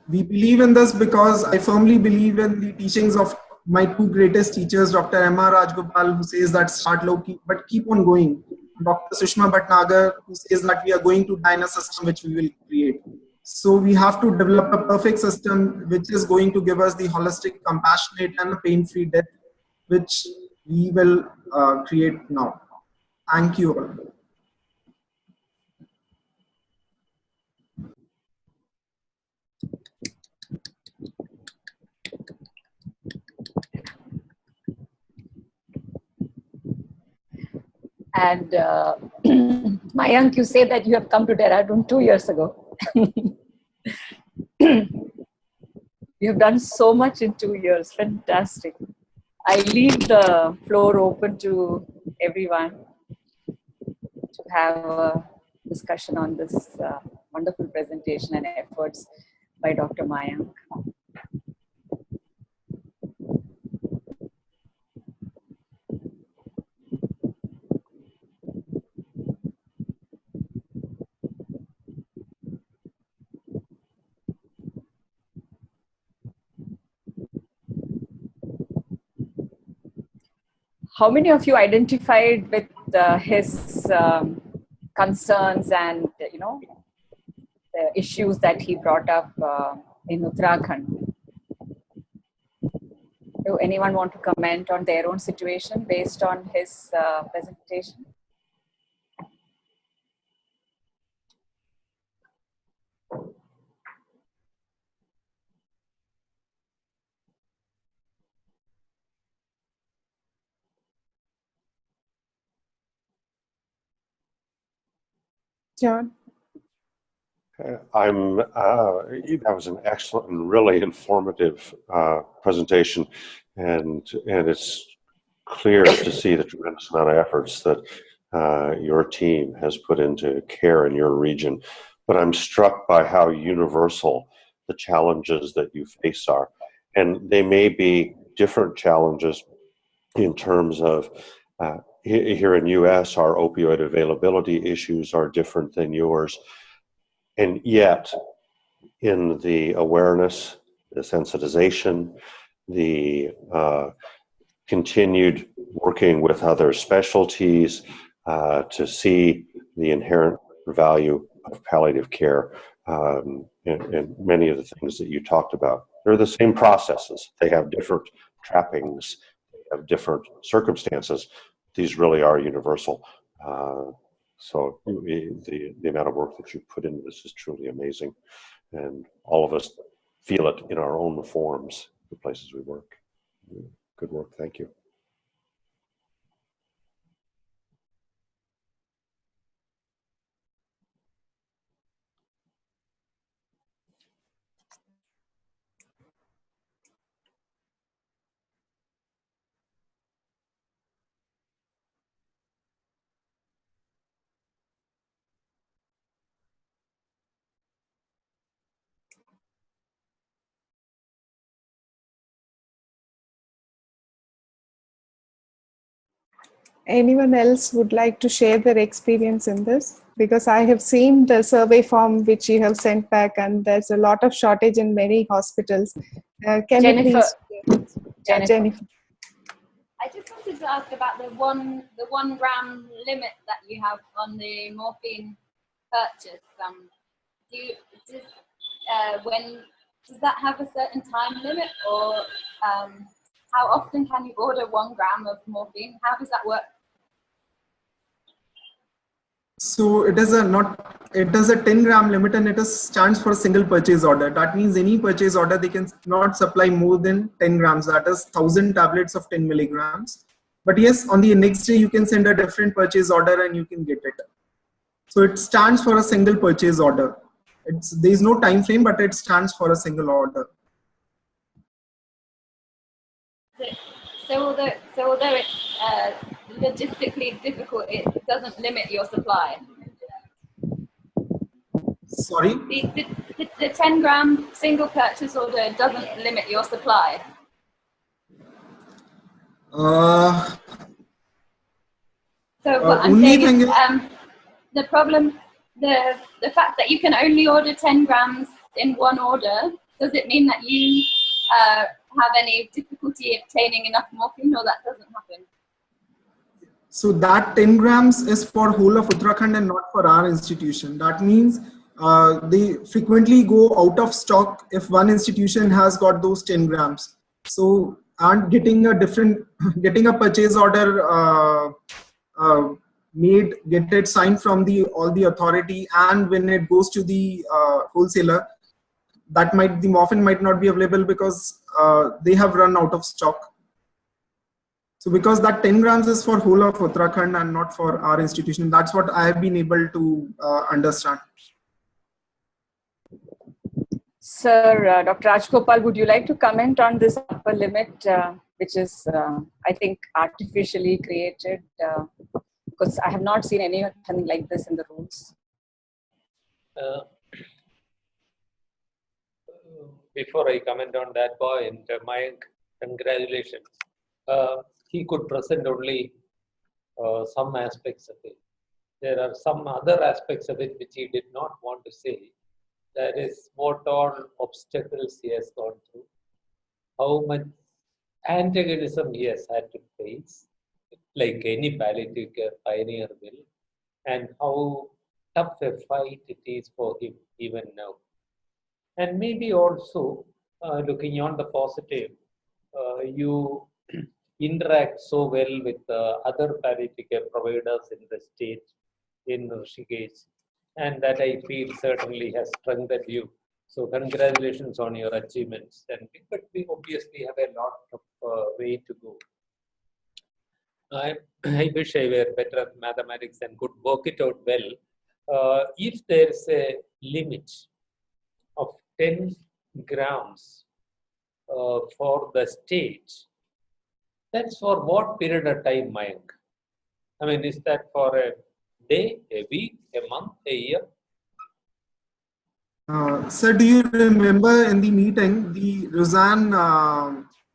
[SPEAKER 7] we believe in this because I firmly believe in the teachings of my two greatest teachers, Dr. M.R. Rajgopal, who says that start low, but keep on going. Dr. Sushma Bhatnagar, who says that we are going to design a system which we will create. So we have to develop a perfect system which is going to give us the holistic, compassionate, and pain-free death, which we will create now. Thank you all.
[SPEAKER 2] And Mayank, you say that you have come to Dehradun 2 years ago. You have done so much in 2 years. Fantastic. I leave the floor open to everyone to have a discussion on this wonderful presentation and efforts by Dr. Mayank. How many of you identified with his concerns and the issues that he brought up in Uttarakhand? Do anyone want to comment on their own situation based on his presentation?
[SPEAKER 1] John?
[SPEAKER 5] That was an excellent and really informative presentation, and it's clear to see the tremendous amount of efforts that your team has put into care in your region. But I'm struck by how universal the challenges that you face are, and they may be different challenges in terms of here in U.S. our opioid availability issues are different than yours. And yet, in the awareness, the sensitization, the continued working with other specialties to see the inherent value of palliative care, and many of the things that you talked about. They're the same processes. They have different trappings, they have different circumstances. These really are universal. So the amount of work that you put into this is truly amazing. And all of us feel it in our own forms, the places we work. Good work. Thank you.
[SPEAKER 1] Anyone else would like to share their experience in this? Because I have seen the survey form which you have sent back, and there's a lot of shortage in many hospitals. Can
[SPEAKER 2] Jennifer.
[SPEAKER 1] you please? Jennifer.
[SPEAKER 8] I just wanted to ask about the 1 gram limit that you have on the morphine purchase. Do you, does, does that have a certain time limit, or how often can you order 1 gram of morphine? How does that work?
[SPEAKER 7] So it is a 10-gram limit, and stands for single purchase order. That means any purchase order, they can not supply more than 10 grams. That is 1,000 tablets of 10 milligrams. But yes, on the next day you can send a different purchase order and you can get it. So it stands for a single purchase order. There is no time frame, but it stands for a single order.
[SPEAKER 8] So although it's logistically difficult, it doesn't limit your supply.
[SPEAKER 7] Sorry?
[SPEAKER 8] The 10 gram single purchase order doesn't limit your supply. So what I'm saying is, the problem, the fact that you can only order 10 grams in one order, does it mean that you have any difficulty obtaining enough morphine, or that doesn't happen?
[SPEAKER 7] So that 10 grams is for whole of Uttarakhand and not for our institution. That means they frequently go out of stock if one institution has got those 10 grams. So, and getting a purchase order get it signed from all the authority, and when it goes to the wholesaler, the morphine might not be available because they have run out of stock. So because that 10 grams is for whole of Uttarakhand and not for our institution, that's what I have been able to understand.
[SPEAKER 2] Sir, Dr. Rajgopal, would you like to comment on this upper limit, which is, I think, artificially created? Because I have not seen anything like this in the rules.
[SPEAKER 6] Before I comment on that point, Mayank, congratulations. He could present only some aspects of it. There are some other aspects of it which he did not want to say. That is what all obstacles he has gone through, how much antagonism he has had to face, like any palliative care pioneer will, and how tough a fight it is for him even now. And maybe also, looking on the positive, you interact so well with other palliative care providers in the state, in Rishikesh, and that I feel certainly has strengthened you. So congratulations on your achievements. But we obviously have a lot of way to go. I wish I were better at mathematics and could work it out well. If there's a limit of 10 grams for the state, that's for what period of time, Mayank? I mean, is that for a day, a week, a month, a year?
[SPEAKER 7] Sir, do you remember in the meeting, the Roseanne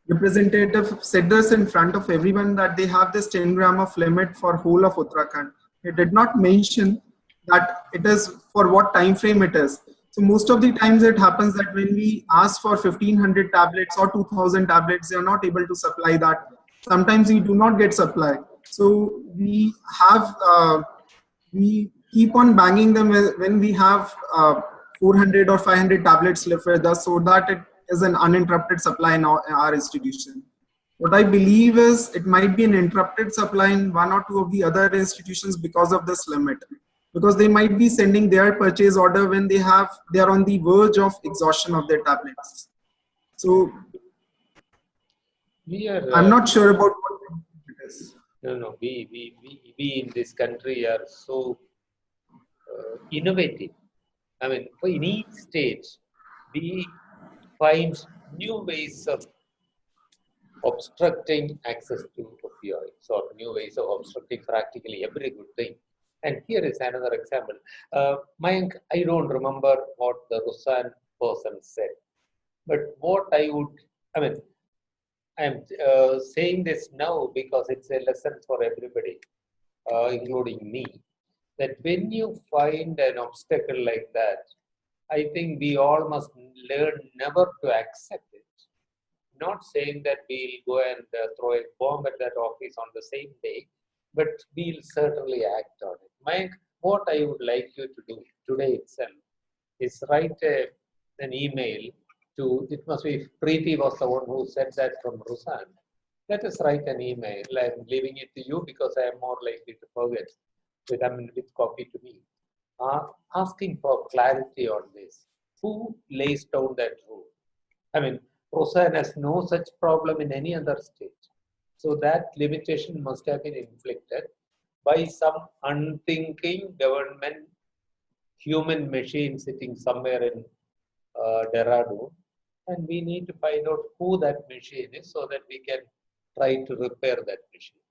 [SPEAKER 7] representative said this in front of everyone that they have this 10 gram of limit for whole of Uttarakhand. It did not mention that it is for what time frame it is. So most of the times it happens that when we ask for 1500 tablets or 2000 tablets, they are not able to supply that. Sometimes we do not get supply. So we keep on banging them when we have 400 or 500 tablets left with us, so that it is an uninterrupted supply in our institution. What I believe is it might be an interrupted supply in one or two of the other institutions because of this limit. Because they might be sending their purchase order when they are on the verge of exhaustion of their tablets. So I'm not sure about what it is.
[SPEAKER 6] No, we in this country are so innovative. I mean, in each stage, we find new ways of obstructing access to opioids or new ways of obstructing practically every good thing. And here is another example. Mayank, I don't remember what the Roseanne person said, but what I I'm saying this now because it's a lesson for everybody, including me, that when you find an obstacle like that, I think we all must learn never to accept it. Not saying that we'll go and throw a bomb at that office on the same day, but we'll certainly act on it. Mike, what I would like you to do today itself is write an email to, it must be, Preeti was the one who said that from Rusan. Let us write an email. I'm leaving it to you because I am more likely to forget with copy to me. Asking for clarity on this. Who lays down that rule? I mean, Roseanne has no such problem in any other state. So that limitation must have been inflicted by some unthinking government human machine sitting somewhere in Dehradun. And we need to find out who that machine is so that we can try to repair that machine.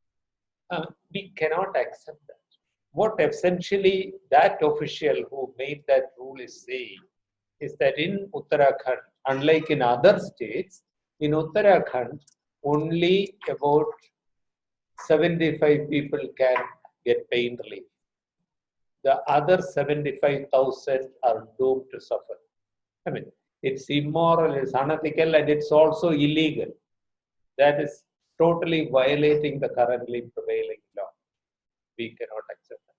[SPEAKER 6] We cannot accept that. What essentially that official who made that rule is saying is that in Uttarakhand, unlike in other states, in Uttarakhand, only about 75 people can get pain relief. The other 75,000 are doomed to suffer. I mean, it's immoral, it's unethical, and it's also illegal. That is totally violating the currently prevailing law. We cannot accept that.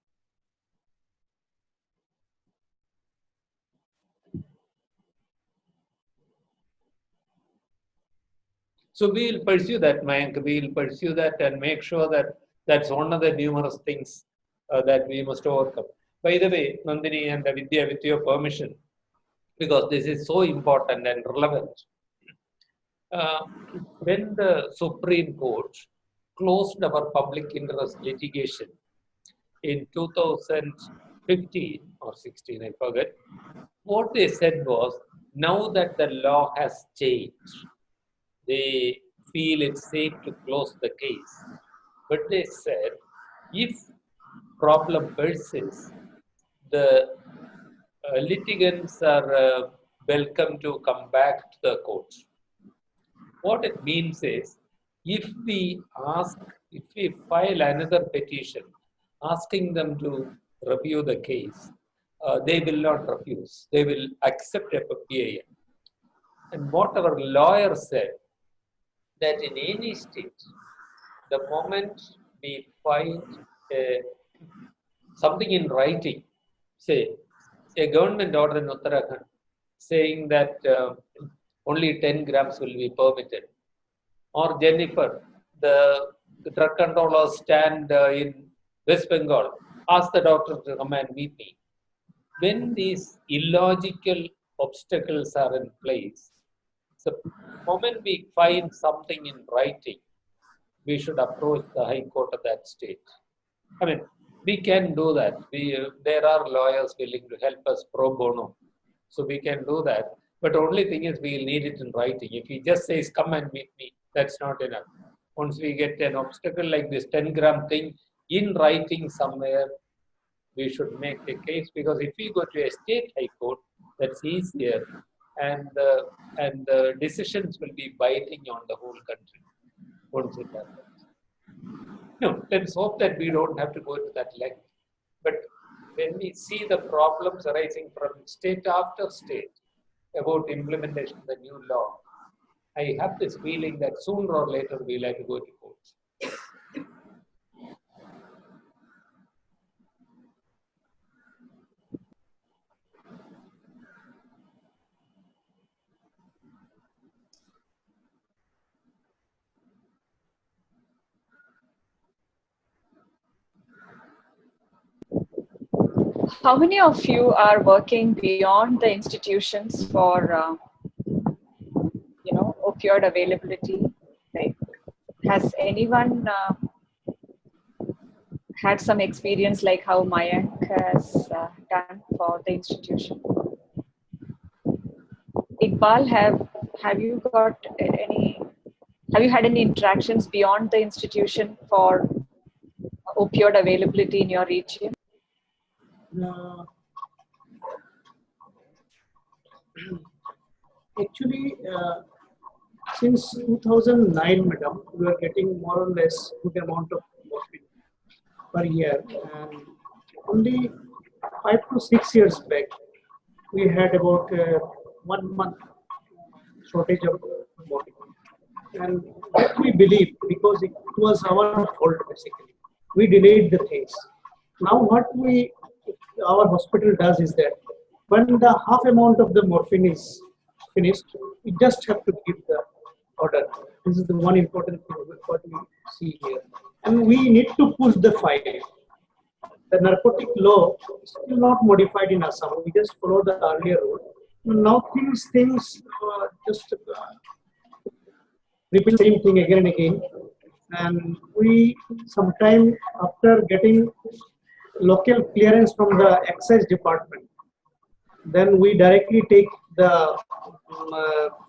[SPEAKER 6] So we will pursue that, Mayank. We will pursue that and make sure that that's one of the numerous things that we must overcome. By the way, Nandini and Vidya, with your permission, because this is so important and relevant, when the Supreme Court closed our public interest litigation in 2015 or 16, I forget, what they said was, now that the law has changed, they feel it's safe to close the case. But they said, if problem persists, the litigants are welcome to come back to the court. What it means is, if we file another petition asking them to review the case, they will not refuse. They will accept a PIL. And what our lawyer said, that in any state, the moment we find something in writing, say a government order in Uttarakhand saying that only 10 grams will be permitted, or Jennifer, the drug controllers stand in West Bengal, ask the doctor to come and meet me. When these illogical obstacles are in place, the moment we find something in writing, we should approach the High Court of that state. I mean, we can do that. There are lawyers willing to help us pro bono, so we can do that. But only thing is, we'll need it in writing. If he just says, come and meet me, that's not enough. Once we get an obstacle like this 10-gram thing in writing somewhere, we should make a case, because if we go to a state high court, that's easier, and the decisions will be binding on the whole country once it happens. No, let's hope that we don't have to go to that length. But when we see the problems arising from state after state about implementation of the new law, I have this feeling that sooner or later we'll have to go to courts.
[SPEAKER 2] How many of you are working beyond the institutions for, opioid availability? Like, has anyone had some experience like how Mayank has done for the institution? Iqbal, have you got any? Have you had any interactions beyond the institution for opioid availability in your region?
[SPEAKER 3] Actually, Since 2009, madam, we are getting more or less good amount of morphine per year, and only 5 to 6 years back, we had about 1 month shortage of morphine. And that we believe because it was our fault basically. We delayed the things. Now what our hospital does is that when the half amount of the morphine is finished, we just have to give the order. This is the one important thing what we see here. And we need to push the file. The narcotic law is still not modified in Assam. We just follow the earlier rule. Now things just repeat the same thing again and again. And we sometime after getting local clearance from the excise department, then we directly take the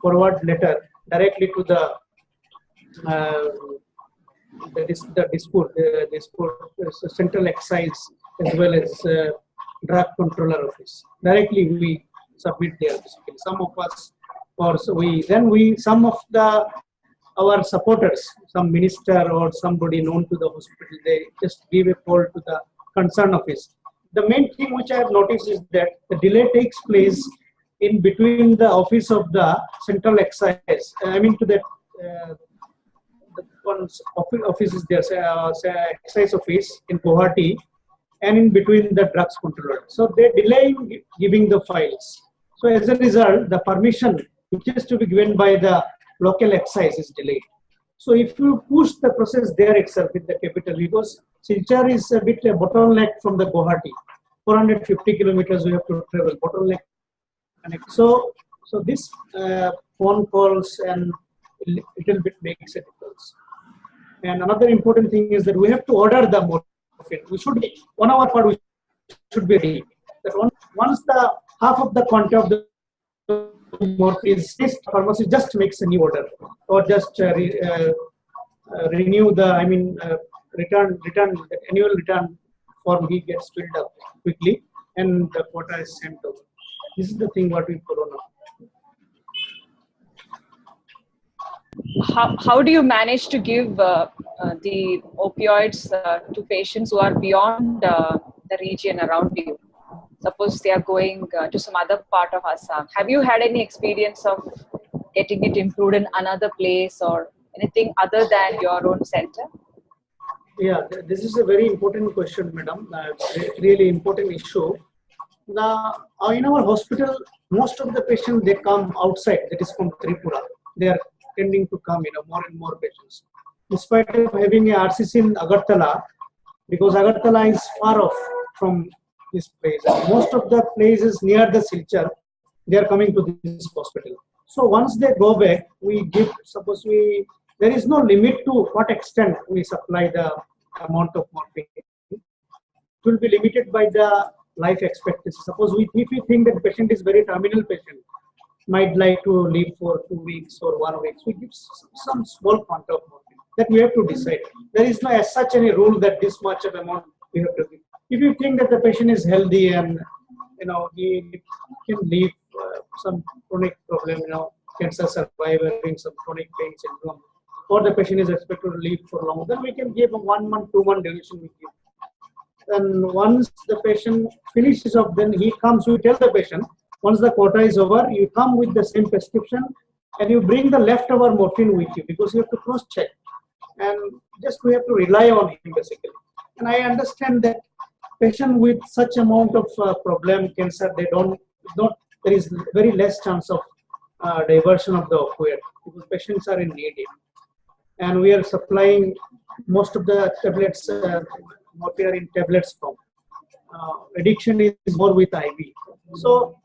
[SPEAKER 3] forward letter directly to the central excise as well as drug controller office. Directly we submit there. Some of us, or so some of our supporters, some minister or somebody known to the hospital, they just give a call to the concern office. The main thing which I have noticed is that the delay takes place in between the office of the central excise. I mean to the office is there, excise office in Guwahati, and in between the drugs controller. So they delay in giving the files. So as a result, the permission which is to be given by the local excise is delayed. So if you push the process there itself in the capital, because Silchar is a bit a bottleneck from the Guwahati, 450 kilometers we have to travel, bottleneck. So this phone calls and little bit makes a difference. And another important thing is that we have to order the morphine. We should be, on our part, we should be ready. That once the half of the quantity of the morphine is, this pharmacy just makes a new order or just renew the, return the annual return form he gets filled up quickly and the quota is sent over. This is the thing what we follow now.
[SPEAKER 2] How do you manage to give the opioids to patients who are beyond the region around you? Suppose they are going to some other part of Assam. Have you had any experience of getting it improved in another place or anything other than your own center?
[SPEAKER 3] Yeah, this is a very important question, madam. Really important issue. Now, in our hospital, most of the patients, they come outside, that is from Tripura. They are tending to come, more and more patients. Despite of having a RCC in Agartala, because Agartala is far off from this place. Most of the places near the Silchar, they are coming to this hospital. So once they go back, we give, there is no limit to what extent we supply the amount of morphine. It will be limited by the life expectancy. Suppose if we think that the patient is very terminal patient, might like to live for 2 weeks or 1 week, we give some small quantity of morphine. That we have to decide. There is no as such any rule that this much of amount we have to give. If you think that the patient is healthy and he can live some chronic problem, cancer survivor having some chronic pain syndrome, or the patient is expected to live for long, then we can give a 1 month, 2 month duration we give. And once the patient finishes up, then he comes, we tell the patient, once the quota is over, you come with the same prescription and you bring the leftover morphine with you because you have to cross check. And just we have to rely on him basically. And I understand that patient with such amount of problem, cancer, there is very less chance of diversion of the opioid because patients are in need. And we are supplying most of the tablets, morphine are in tablets form. Addiction is more with IV. So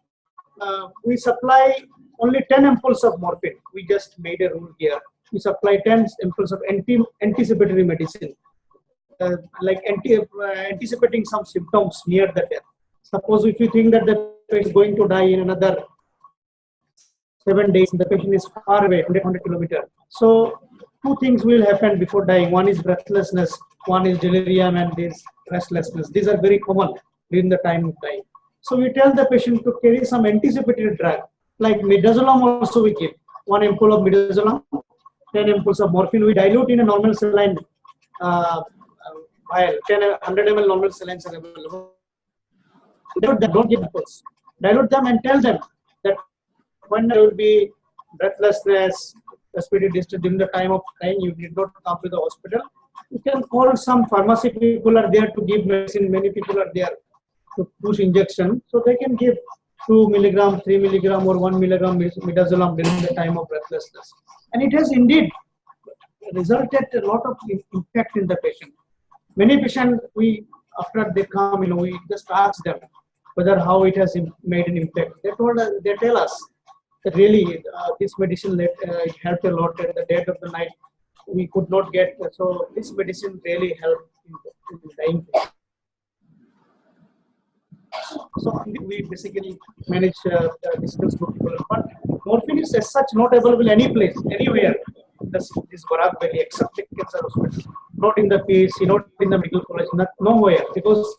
[SPEAKER 3] we supply only 10 ampoules of morphine. We just made a rule here. We supply 10 ampoules of anticipatory medicine. Like anticipating some symptoms near the death. Suppose if you think that the patient is going to die in another 7 days, the patient is far away, 100 kilometers. So 2 things will happen before dying. One is breathlessness, one is delirium, and this restlessness. These are very common during the time of dying. So we tell the patient to carry some anticipatory drug, like midazolam also we give. 1 ampule of midazolam, 10 ampules of morphine. We dilute in a normal saline vial. 100 ml normal saline are available. Dilute them, don't give ampoules. Dilute them and tell them that when there will be breathlessness, respiratory distress during the time of crying, you did not come to the hospital. You can call some pharmacy people are there to give medicine. Many people are there to push injection, so they can give 2 milligram, 3 milligram, or 1 milligram midazolam during the time of breathlessness, and it has indeed resulted a lot of impact in the patient. Many patients, we after they come, we just ask them whether how it has made an impact. They tell us that really this medicine it helped a lot at the dead of the night. We could not get, so this medicine really helped in dying. So we basically manage distance to people, but morphine is as such not available any place, anywhere. This Barak Valley, except the cancer hospital, not in the PHC, not in the medical college, nowhere, because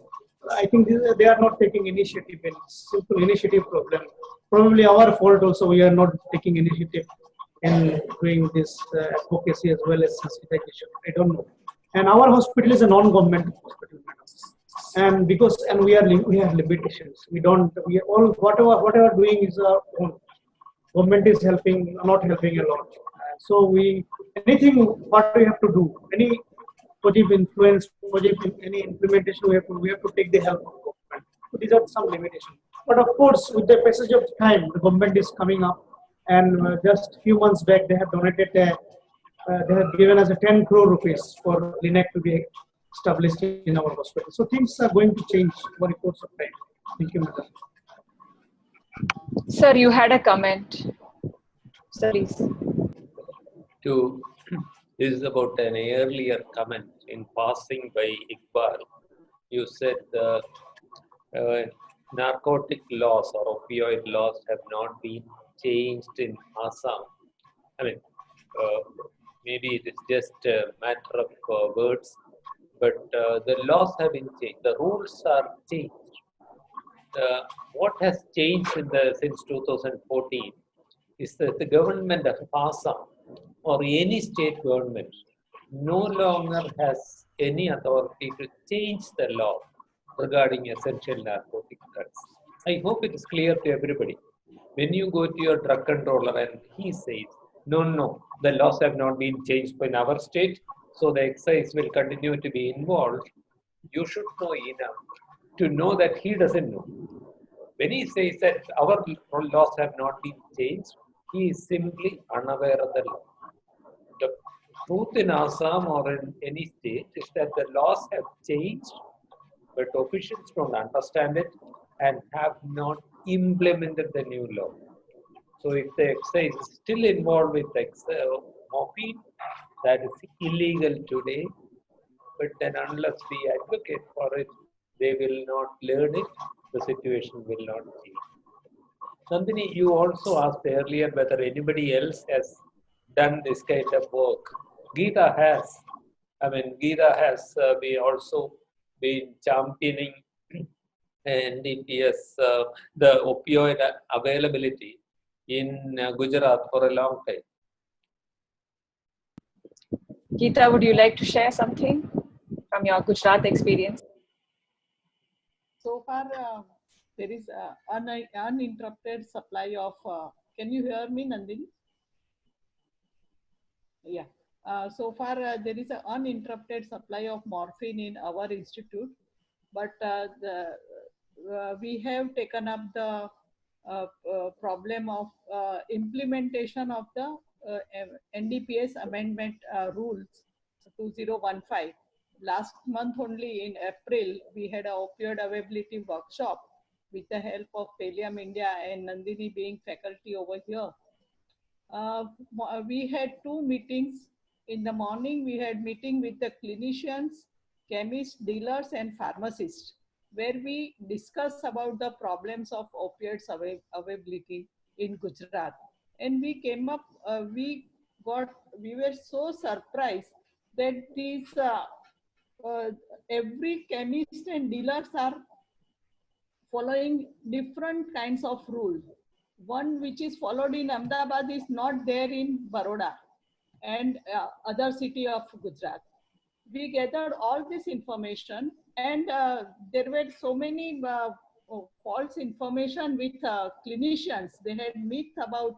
[SPEAKER 3] I think they are not taking initiative in simple initiative problem. Probably our fault also, we are not taking initiative in doing this advocacy as well as sensitization. I don't know. And our hospital is a non-government hospital, and because we have limitations. We all whatever doing is our own. Government is helping, not helping a lot. So anything what we have to do, any positive influence, any implementation, we have to take the help of government. So these are some limitations. But of course, with the passage of time, the government is coming up, and just a few months back, they have donated. They have given us a 10 crore rupees for Linac to be established in our hospital. So things are going to change over the course of time. Thank you, madam.
[SPEAKER 2] Sir, you had a comment. Sir, please.
[SPEAKER 6] This is about an earlier comment in passing by Iqbal. You said the narcotic laws or opioid laws have not been changed in Assam. I mean, maybe it is just a matter of words, but the laws have been changed. The rules are changed. What has changed since 2014 is that the government of Assam or any state government no longer has any authority to change the law regarding essential narcotic drugs. I hope it is clear to everybody. When you go to your drug controller and he says, no, the laws have not been changed in our state, so the excise will continue to be involved, you should know enough to know that he doesn't know. When he says that our laws have not been changed, he is simply unaware of the law. The truth in Assam or in any state is that the laws have changed, but officials don't understand it and have not implemented the new law. So if the excise is still involved with morphine, that is illegal today, but then unless we advocate for it, they will not learn it, the situation will not change. Nandini, you also asked earlier whether anybody else has done this kind of work. Geeta has. Geeta has also been championing NDPS, the opioid availability in Gujarat for a long time.
[SPEAKER 2] Geeta, would you like to share something from your Gujarat experience?
[SPEAKER 4] So far, there is uninterrupted supply of. Can you hear me, Nandini? Yeah. So far, there is an uninterrupted supply of morphine in our institute, but we have taken up the problem of implementation of the NDPS amendment rules 2015. Last month only, in April, we had an opioid availability workshop with the help of Pelium India and Nandini being faculty over here. We had 2 meetings. In the morning, we had meeting with the clinicians, chemists, dealers, and pharmacists, where we discuss about the problems of opioids availability in Gujarat. And we came up, we were so surprised that these every chemist and dealers are following different kinds of rules.
[SPEAKER 9] one which is followed in Ahmedabad is not there in Baroda and other city of Gujarat. We gathered all this information, and there were so many false information with clinicians. They had myth about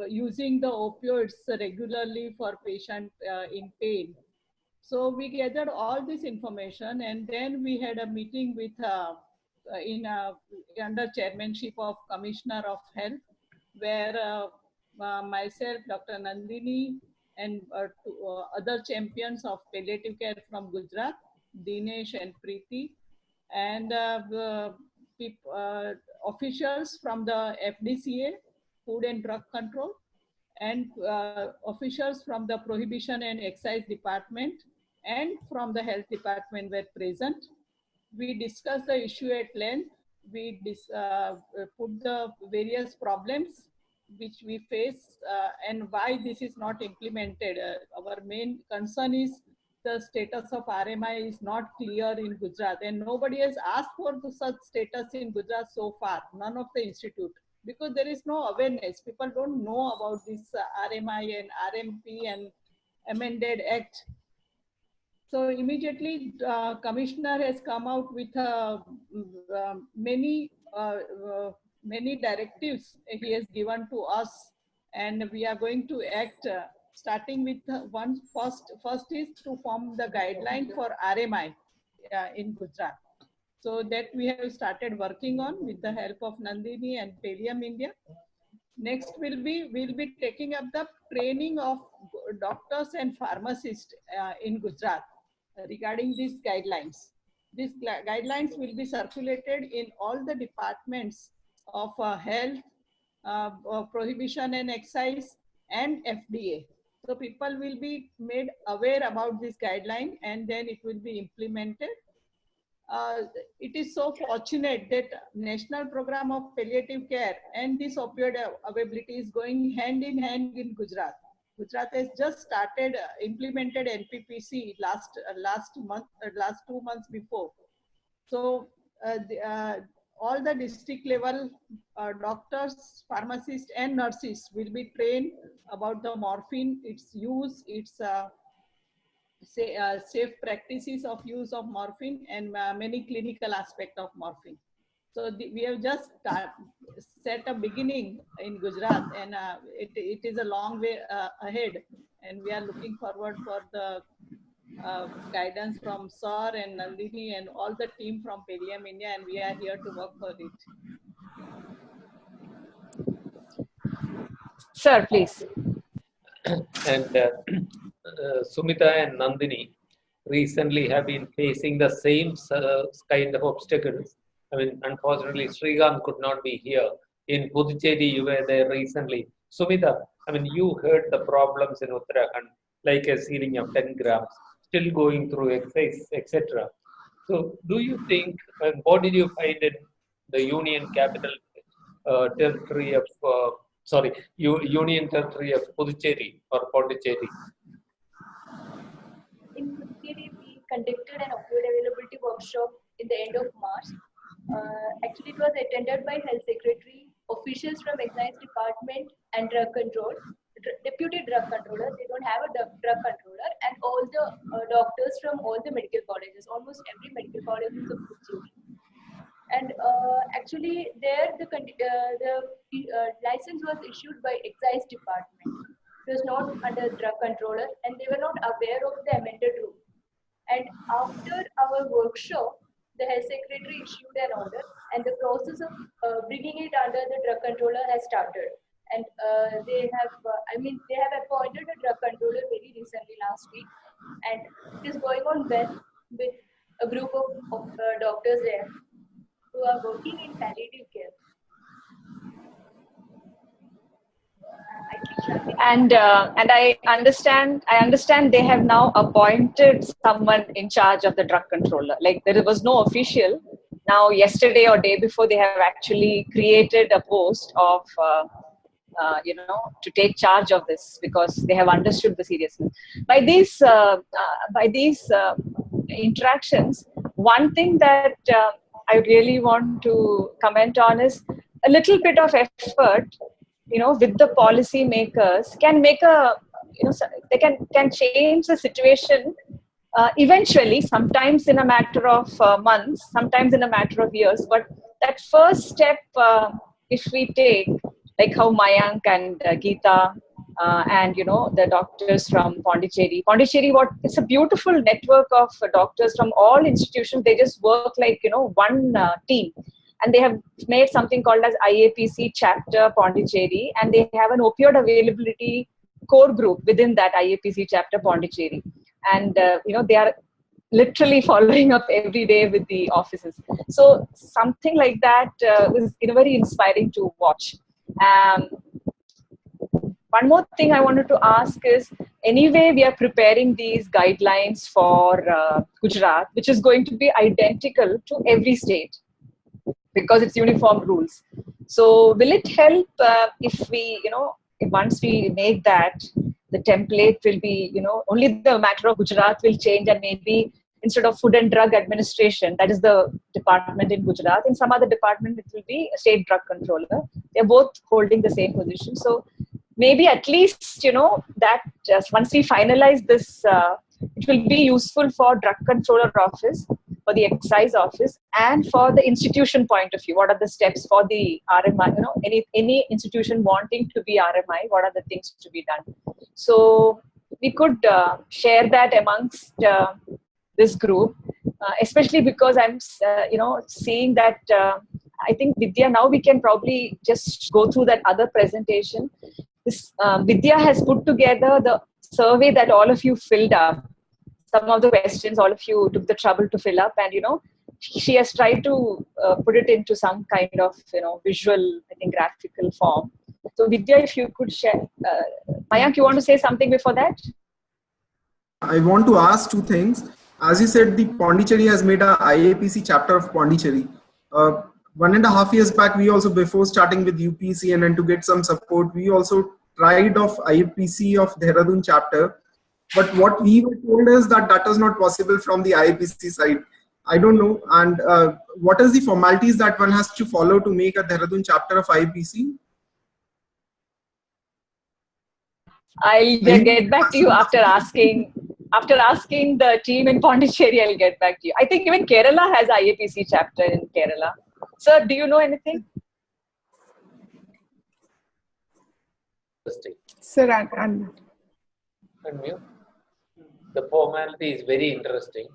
[SPEAKER 9] using the opioids regularly for patient in pain. So we gathered all this information, and then we had a meeting with under chairmanship of Commissioner of Health, where myself, Dr. Nandini, and other champions of palliative care from Gujarat, Dinesh and Preeti, and officials from the FDCA, Food and Drug Control, and officials from the Prohibition and Excise Department and from the Health Department were present. We discussed the issue at length. We put the various problems which we face and why this is not implemented. Our main concern is the status of RMI is not clear in Gujarat, and nobody has asked for such status in Gujarat so far, none of the institute, because there is no awareness. People don't know about this RMI and RMP and amended act. So immediately commissioner has come out with many directives he has given to us, and we are going to act starting with first is to form the guideline for RMI in Gujarat. So that we have started working on with the help of Nandini and Pallium India. Next we'll be taking up the training of doctors and pharmacists in Gujarat regarding these guidelines. These guidelines will be circulated in all the departments of health, prohibition and excise, and FDA. So people will be made aware about this guideline, and then it will be implemented. It is so fortunate that National Program of Palliative Care and this opioid availability is going hand in hand in Gujarat. Gujarat has just started implemented NPPC last 2 months before. So all the district level doctors, pharmacists, and nurses will be trained about the morphine, its use, its safe practices of use of morphine, and many clinical aspects of morphine. So we have just set a beginning in Gujarat, and it is a long way ahead, and we are looking forward for the guidance from Sir and Nandini and all the team from Pallium India, and we are here to work for it.
[SPEAKER 2] Sir, please.
[SPEAKER 6] And Sumita and Nandini recently have been facing the same kind of obstacles. I mean, unfortunately, Sriram could not be here. In Puducherry, you were there recently. Sumita, I mean, you heard the problems in Uttarakhand, like a ceiling of 10 grams, still going through excess, etc. So, do you think, and what did you find in the Union Capital Territory of, Union Territory of Puducherry or Pondicherry?
[SPEAKER 10] In Puducherry, we conducted an opioid availability workshop in the end of March. Actually, it was attended by Health Secretary, officials from Excise Department and Drug Control, Deputy Drug Controller. They don't have a drug controller, and all the doctors from all the medical colleges, almost every medical college in the Puducherry. And actually, there the license was issued by Excise Department. It was not under drug controller, and they were not aware of the amended rule. And after our workshop, the health secretary issued an order, and the process of bringing it under the drug controller has started. And they have appointed a drug controller very recently last week, and it is going on well with a group of doctors there who are working in palliative care.
[SPEAKER 2] And I understand they have now appointed someone in charge of the drug controller. Like, there was no official. Now, yesterday or day before, they have actually created a post of to take charge of this, because they have understood the seriousness. By these interactions, one thing that I really want to comment on is a little bit of effort, with the policy makers can make they can change the situation eventually, sometimes in a matter of months, sometimes in a matter of years. But that first step, if we take, like how Mayank and Geeta and the doctors from Pondicherry, it's a beautiful network of doctors from all institutions. They just work like one team, and they have made something called as IAPC chapter Pondicherry, and they have an opioid availability core group within that IAPC chapter Pondicherry, and they are literally following up every day with the offices. So something like that is very inspiring to watch. One more thing I wanted to ask is, anyway, we are preparing these guidelines for Gujarat, which is going to be identical to every state because it's uniform rules. So will it help if we, once we make that, the template will be, only the matter of Gujarat will change, and maybe instead of Food and Drug Administration, that is the department in Gujarat, in some other department, it will be a state drug controller. They're both holding the same position. So maybe at least, that just once we finalize this, it will be useful for drug controller office, for the excise office, and for the institution point of view. What are the steps for the RMI? Any institution wanting to be RMI, what are the things to be done? So we could share that amongst this group, especially because I'm, seeing that. I think Vidya, now we can probably just go through that other presentation. This Vidya has put together the survey that all of you filled up. Some of the questions all of you took the trouble to fill up, and she has tried to put it into some kind of visual, I think, graphical form. So Vidya, if you could share. Mayank, you want to say something before that?
[SPEAKER 7] I want to ask two things. As you said, the Pondicherry has made a IAPC chapter of Pondicherry. 1.5 years back, we also, before starting with UPC and then to get some support, we also tried of IAPC of Dehradun chapter. But what we were told is that that is not possible from the IAPC side. I don't know. And what is the formalities that one has to follow to make a Dehradun chapter of IAPC?
[SPEAKER 2] I'll get back to you after asking. After asking the team in Pondicherry, I'll get back to you. I think even Kerala has IAPC chapter in Kerala. Sir, do you know anything?
[SPEAKER 1] Sir,
[SPEAKER 6] The formality is very interesting.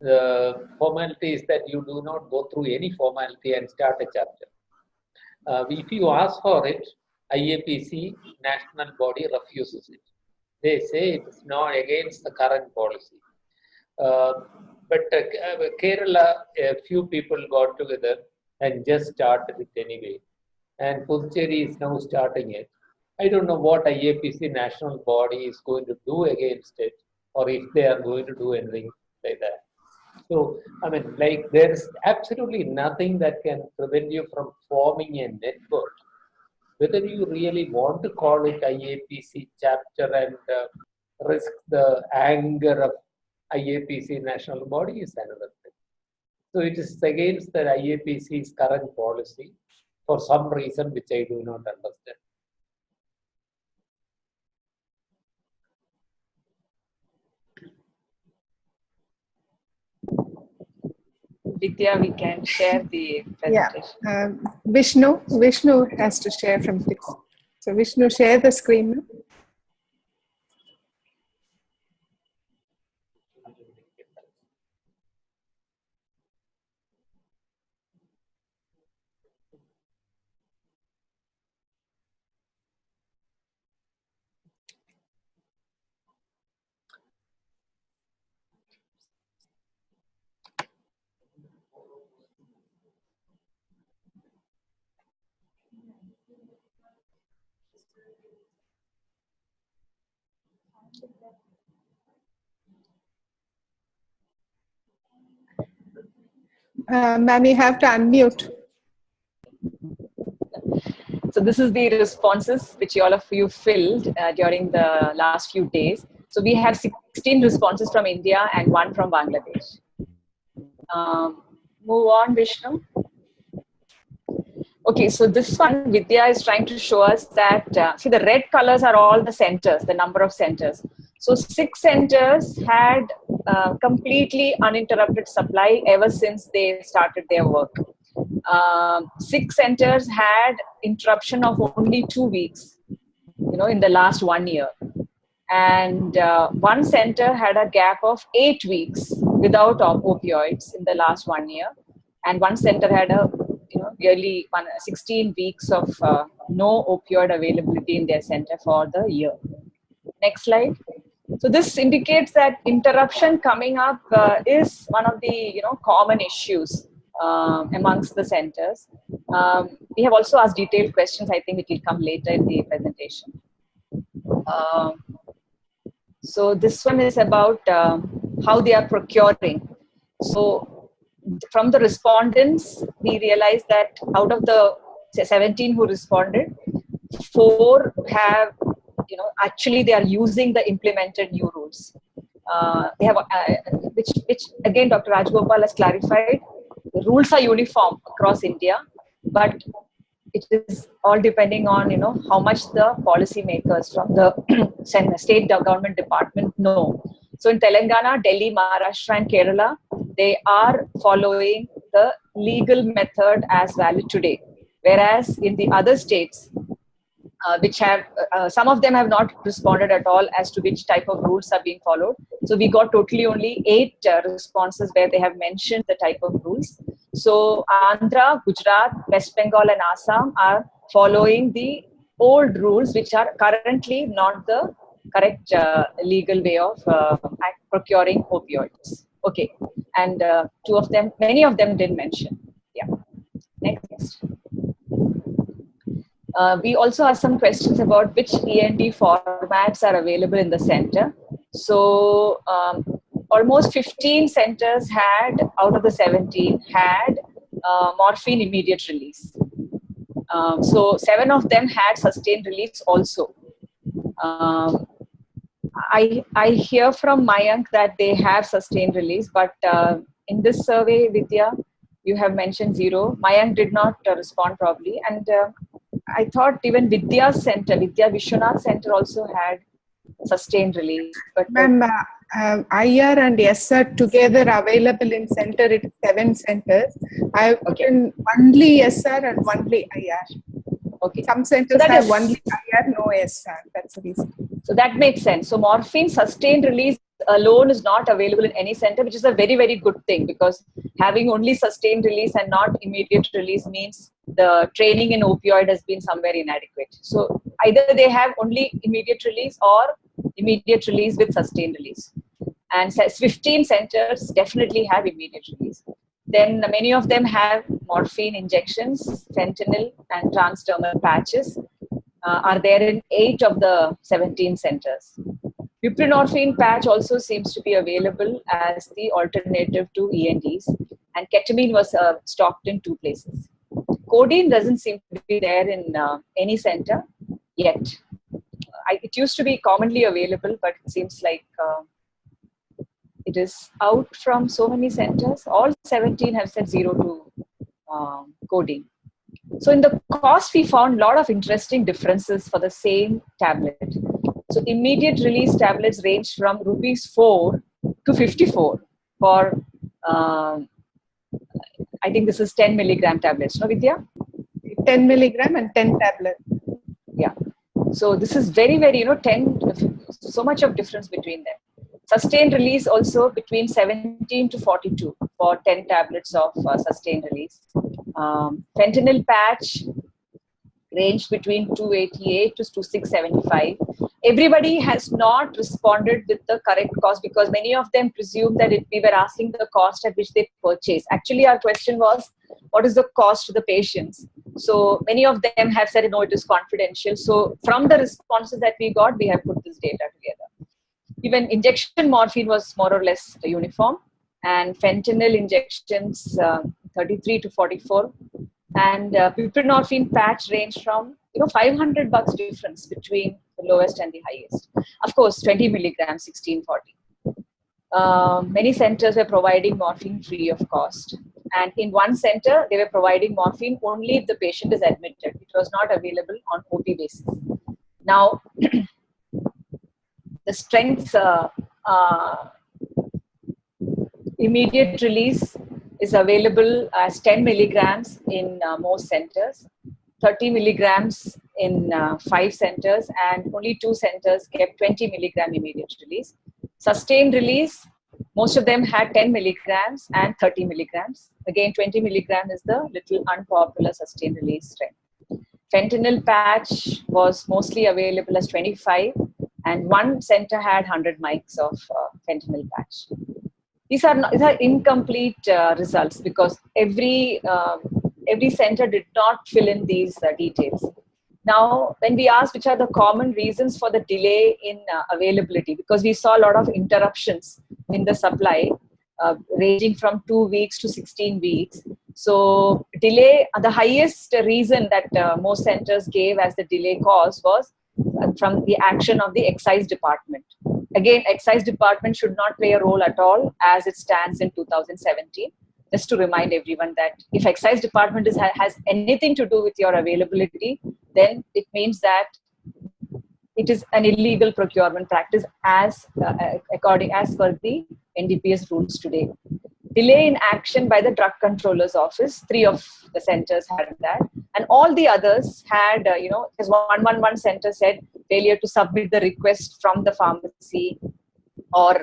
[SPEAKER 6] The formality is that you do not go through any formality and start a chapter. If you ask for it, IAPC national body refuses it. They say it's not against the current policy. But Kerala, a few people got together and just started it anyway. And Puducherry is now starting it. I don't know what IAPC national body is going to do against it, or if they are going to do anything like that. So, there's absolutely nothing that can prevent you from forming a network. Whether you really want to call it IAPC chapter and risk the anger of IAPC national body is another thing. So it is against the IAPC's current policy for some reason which I do not understand.
[SPEAKER 2] Vidya, we can share the presentation.
[SPEAKER 1] Yeah, Vishnu has to share from this. So Vishnu, share the screen. Ma'am, you have to unmute.
[SPEAKER 2] So this is the responses which all of you filled during the last few days. So we have 16 responses from India and 1 from Bangladesh. Move on, Vishnu. Okay, so this one, Vidya is trying to show us that, see, the red colors are all the centers, the number of centers. So 6 centers had completely uninterrupted supply ever since they started their work. 6 centers had interruption of only 2 weeks, in the last 1 year. And one center had a gap of 8 weeks without opioids in the last 1 year. And one center had a nearly 16 weeks of no opioid availability in their center for the year. Next slide. So this indicates that interruption coming up is one of the common issues amongst the centers. We have also asked detailed questions. I think it will come later in the presentation. So this one is about how they are procuring. So from the respondents, we realized that out of the 17 who responded, 4 have, actually they are using the implemented new rules. They have, which again, Dr. Rajgopal has clarified. The rules are uniform across India, but it is all depending on how much the policymakers from the state government department know. So in Telangana, Delhi, Maharashtra, and Kerala, they are following the legal method as valid today. Whereas in the other states, which have some of them have not responded at all as to which type of rules are being followed. So we got totally only 8 responses where they have mentioned the type of rules. So Andhra, Gujarat, West Bengal, and Assam are following the old rules, which are currently not the correct legal way of procuring opioids. Okay, and many of them did mention. Yeah. Next. We also asked some questions about which END formats are available in the center. So almost 15 centers had, out of the 17, had morphine immediate release. So 7 of them had sustained release also. I hear from Mayank that they have sustained release, but in this survey, Vidya, you have mentioned 0. Mayank did not respond probably. And I thought even Vidya Vishwanath Center also had sustained release. But
[SPEAKER 1] Ma'am, IR and SR together available in center, it is 7 centers. I have written only SR and only IR.
[SPEAKER 2] Okay.
[SPEAKER 1] Some centers have only IR, no SR. That's the reason.
[SPEAKER 2] So that makes sense. So morphine sustained release alone is not available in any center, which is a very, very good thing, because having only sustained release and not immediate release means the training in opioid has been somewhere inadequate. So either they have only immediate release or immediate release with sustained release. And 15 centers definitely have immediate release. Then many of them have morphine injections, fentanyl, and transdermal patches are there in 8 of the 17 centers. Buprenorphine patch also seems to be available as the alternative to ENDs, and ketamine was stocked in 2 places. Codeine doesn't seem to be there in any center yet. It used to be commonly available, but it seems like it is out from so many centers. All 17 have said 0 to codeine. So in the cost, we found a lot of interesting differences for the same tablet. So immediate release tablets range from ₹4 to 54 for, I think this is 10 milligram tablets, no Vidya?
[SPEAKER 1] 10 milligram and 10 tablet.
[SPEAKER 2] Yeah. So this is very, very, 10, so much of difference between them. Sustained release also between 17 to 42 for 10 tablets of sustained release. Fentanyl patch ranged between 288 to 2675. Everybody has not responded with the correct cost, because many of them presume that we were asking the cost at which they purchase. Actually, our question was, what is the cost to the patients? So many of them have said, no, it is confidential. So from the responses that we got, we have put this data together. Even injection morphine was more or less uniform, and fentanyl injections 33 to 44, and buprenorphine patch ranged from $500 difference between the lowest and the highest. Of course, 20 milligrams, 1640. Many centers were providing morphine free of cost, And in one center, they were providing morphine only if the patient is admitted. It was not available on OP basis. Now, the strengths, immediate release is available as 10 milligrams in most centers, 30 milligrams in 5 centers, and only 2 centers kept 20 milligram immediate release. Sustained release, most of them had 10 milligrams and 30 milligrams. Again, 20 milligram is the little unpopular sustained release strength. Fentanyl patch was mostly available as 25, and one center had 100 mics of fentanyl patch. These are incomplete results because every center did not fill in these details. Now, when we asked which are the common reasons for the delay in availability, because we saw a lot of interruptions in the supply, ranging from 2 weeks to 16 weeks. So delay, the highest reason that most centers gave as the delay cause was from the action of the excise department. Again, excise department should not play a role at all as it stands in 2017. Just to remind everyone that if excise department has anything to do with your availability, then it means that it is an illegal procurement practice as per the NDPS rules today. Delay in action by the drug controller's office, 3 of the centers had that, and all the others had, as 111 center said, failure to submit the request from the pharmacy or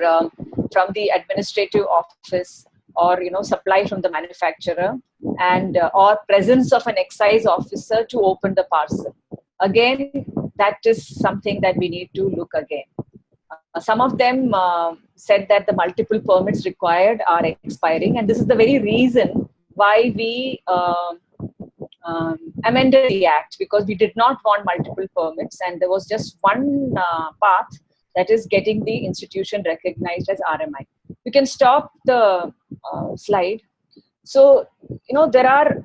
[SPEAKER 2] from the administrative office, or supply from the manufacturer, and or presence of an excise officer to open the parcel. Again, that is something that we need to look again. Some of them said that the multiple permits required are expiring, and this is the very reason why we amended the act, because we did not want multiple permits, and there was just one path, that is getting the institution recognized as RMI. You can stop the slide. So, there are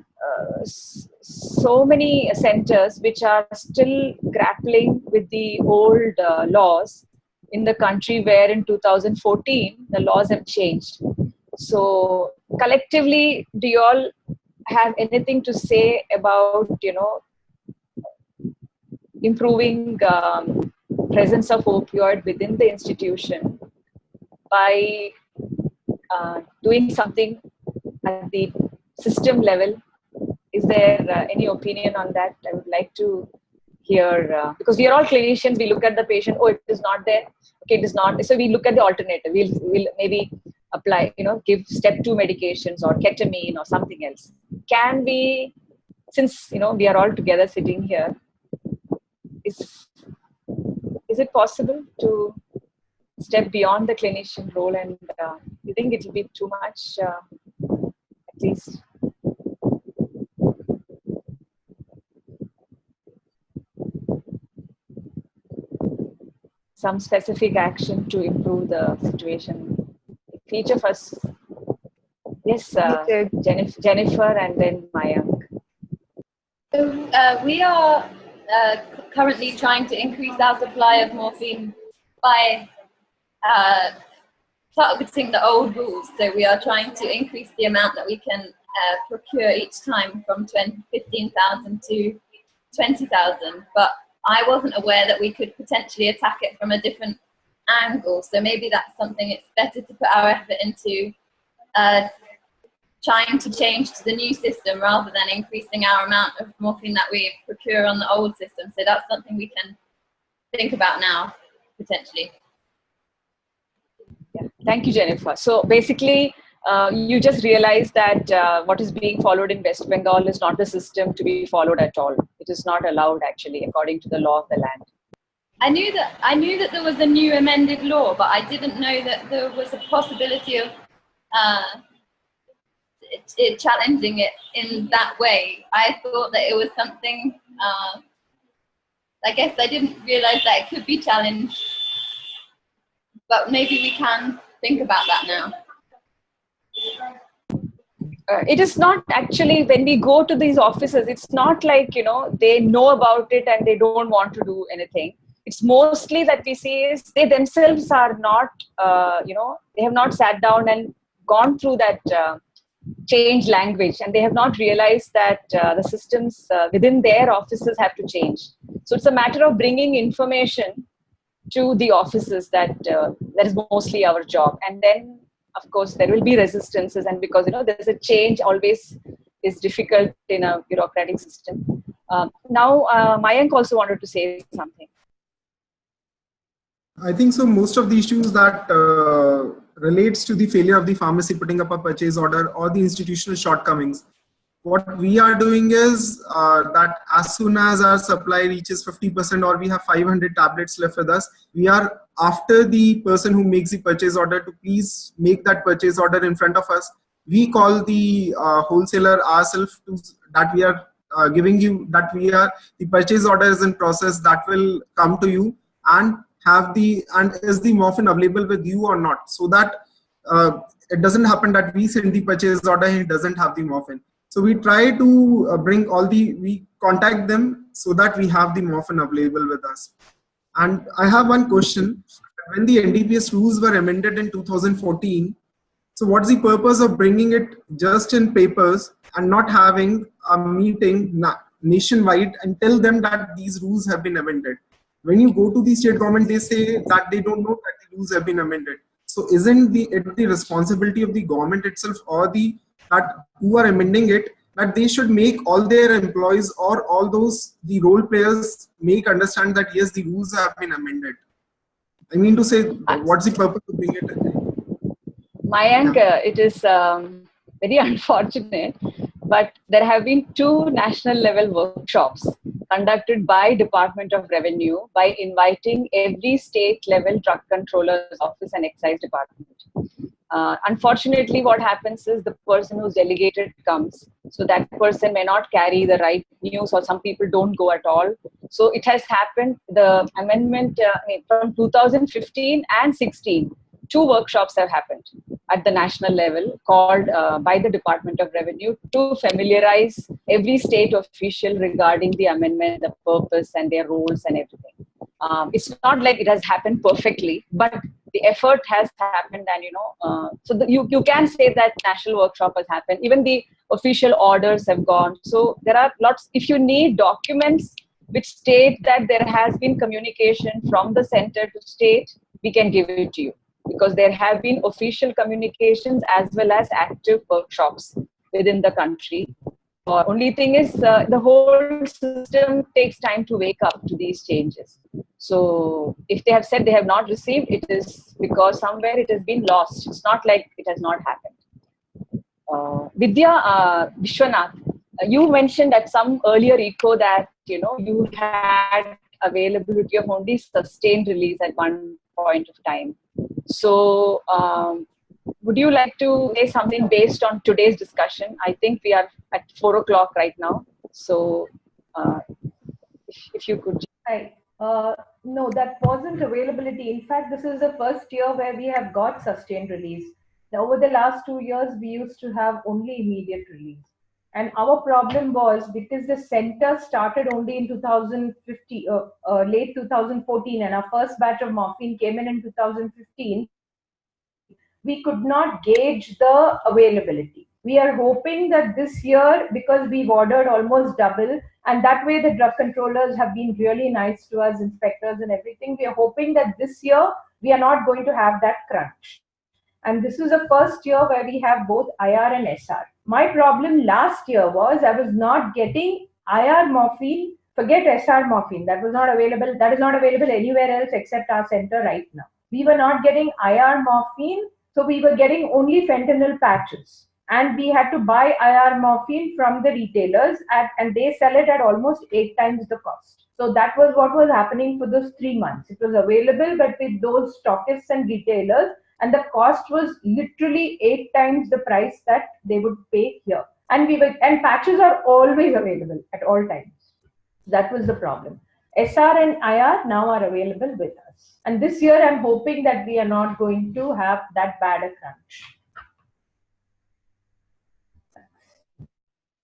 [SPEAKER 2] so many centers which are still grappling with the old laws in the country, where in 2014 the laws have changed. So collectively, do you all have anything to say about improving presence of opioid within the institution by doing something at the system level? Is there any opinion on that? I would like to hear, because we are all clinicians, we look at the patient, oh, it is not there, okay, it is not, so we look at the alternative, we'll maybe apply, give step 2 medications or ketamine or something else. Can we, since we are all together sitting here, is it possible to step beyond the clinician role, and you think it will be too much, at least? Some specific action to improve the situation. Each of us. Yes, Jennifer and then Mayank.
[SPEAKER 8] So we are currently trying to increase our supply of morphine by targeting the old rules. So we are trying to increase the amount that we can procure each time from 15,000 to 20,000. But I wasn't aware that we could potentially attack it from a different angle. So maybe that's something it's better to put our effort into trying to change to the new system rather than increasing our amount of morphine that we procure on the old system. So that's something we can think about now, potentially.
[SPEAKER 2] Yeah. Thank you, Jennifer. So basically, you just realized that what is being followed in West Bengal is not the system to be followed at all. It is not allowed, actually, according to the law of the land.
[SPEAKER 8] I knew that there was a new amended law, but I didn't know that there was a possibility of challenging it in that way. I thought that it was something, I guess I didn't realize that it could be challenged, but maybe we can think about that now.
[SPEAKER 2] It is not actually, when we go to these offices, it's not like, they know about it and they don't want to do anything. It's mostly that we see is they themselves are not, they have not sat down and gone through that change language, and they have not realized that the systems within their offices have to change. So it's a matter of bringing information to the offices that is mostly our job. And then, of course, there will be resistances, and because there's a change always is difficult in a bureaucratic system. Now, Mayank also wanted to say something.
[SPEAKER 7] I think so. Most of the issues that relates to the failure of the pharmacy putting up a purchase order or the institutional shortcomings. What we are doing is that as soon as our supply reaches 50% or we have 500 tablets left with us, we are after the person who makes the purchase order to please make that purchase order in front of us. We call the wholesaler ourselves that we are giving you that the purchase order is in process, that will come to you and is the morphine available with you or not, so that it doesn't happen that we send the purchase order and it doesn't have the morphine. So we try to we contact them so that we have the morphine available with us. And I have one question. When the NDPS rules were amended in 2014, so what's the purpose of bringing it just in papers and not having a meeting nationwide and tell them that these rules have been amended? When you go to the state government, they say that they don't know that the rules have been amended. So isn't it the responsibility of the government itself or who are amending it, that they should make all their employees or all the role players understand that yes, the rules have been amended? I mean to say, what's the purpose of bringing it in?
[SPEAKER 2] Mayank, it is very unfortunate, but there have been 2 national level workshops conducted by Department of Revenue by inviting every state level drug controller's office and excise department. Unfortunately, what happens is the person who's delegated comes. So that person may not carry the right news, or some people don't go at all. So it has happened, the amendment from 2015 and 16, 2 workshops have happened at the national level called by the Department of Revenue to familiarize every state official regarding the amendment, the purpose and their roles and everything. It's not like it has happened perfectly, but the effort has happened, and you can say that national workshop has happened. Even the official orders have gone. So there are lots. If you need documents which state that there has been communication from the center to state, we can give it to you, because there have been official communications as well as active workshops within the country. Only thing is the whole system takes time to wake up to these changes. So if they have said they have not received, it is because somewhere it has been lost. It's not like it has not happened. Vidya Vishwanath, you mentioned at some earlier eco that you had availability of only sustained release at one point of time. So would you like to say something based on today's discussion? I think we are at 4 o'clock right now. So if you could.
[SPEAKER 11] Right. No, that wasn't availability. In fact, this is the first year where we have got sustained release. Now, over the last 2 years, we used to have only immediate release. And our problem was because the center started only in 2015, late 2014, and our first batch of morphine came in 2015. We could not gauge the availability. We are hoping that this year, because we've ordered almost double, and that way the drug controllers have been really nice to us, inspectors and everything, we are hoping that this year we are not going to have that crunch. And this is the first year where we have both IR and SR. My problem last year was I was not getting IR morphine, forget SR morphine, that was not available, that is not available anywhere else except our center right now. We were not getting IR morphine, so we were getting only fentanyl patches. And we had to buy IR morphine from the retailers and they sell it at almost 8 times the cost. So that was what was happening for those 3 months. It was available, but with those stockists and retailers, and the cost was literally 8 times the price that they would pay here. And patches are always available at all times. That was the problem. SR and IR now are available with us. And this year I'm hoping that we are not going to have that bad a crunch.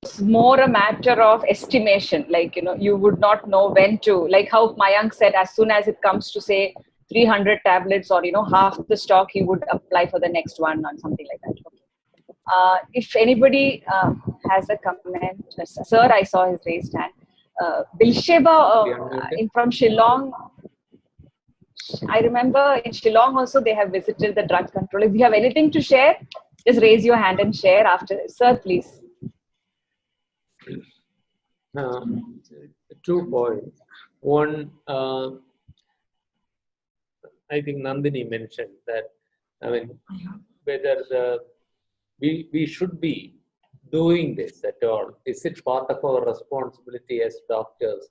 [SPEAKER 2] It's more a matter of estimation. Like, you would not know when to, like how Mayank said, as soon as it comes to say 300 tablets or, half the stock, he would apply for the next one or something like that. If anybody has a comment, sir, I saw his raised hand. Bilsheba from Shillong. I remember in Shillong also they have visited the drug control. If you have anything to share, just raise your hand and share after. Sir, please.
[SPEAKER 6] 2 points. One, I think Nandini mentioned that, I mean, whether we should be doing this at all. Is it part of our responsibility as doctors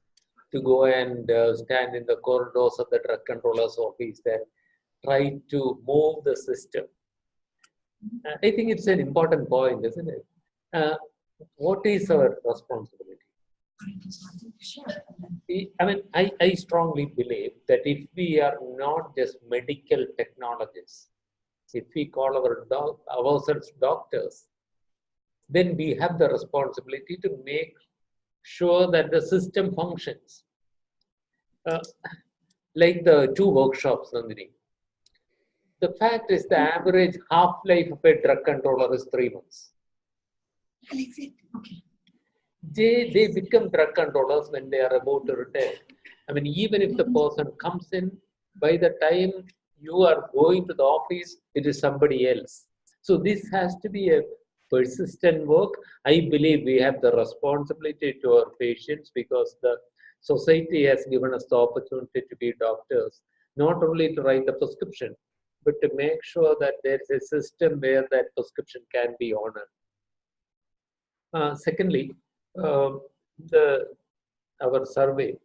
[SPEAKER 6] to go and stand in the corridors of the drug controller's office and try to move the system? I think it's an important point, isn't it? What is our responsibility? I mean, I strongly believe that if we are not just medical technologists, if we call ourselves doctors, then we have the responsibility to make sure that the system functions. Like the 2 workshops, Nandini. The fact is the average half-life of a drug controller is 3 months.
[SPEAKER 12] Okay.
[SPEAKER 6] They become drug controllers when they are about to retire. I mean, even if the person comes in, by the time you are going to the office, it is somebody else. So this has to be a persistent work. I believe we have the responsibility to our patients because the society has given us the opportunity to be doctors, not only to write the prescription, but to make sure that there is a system where that prescription can be honored. Secondly, our survey.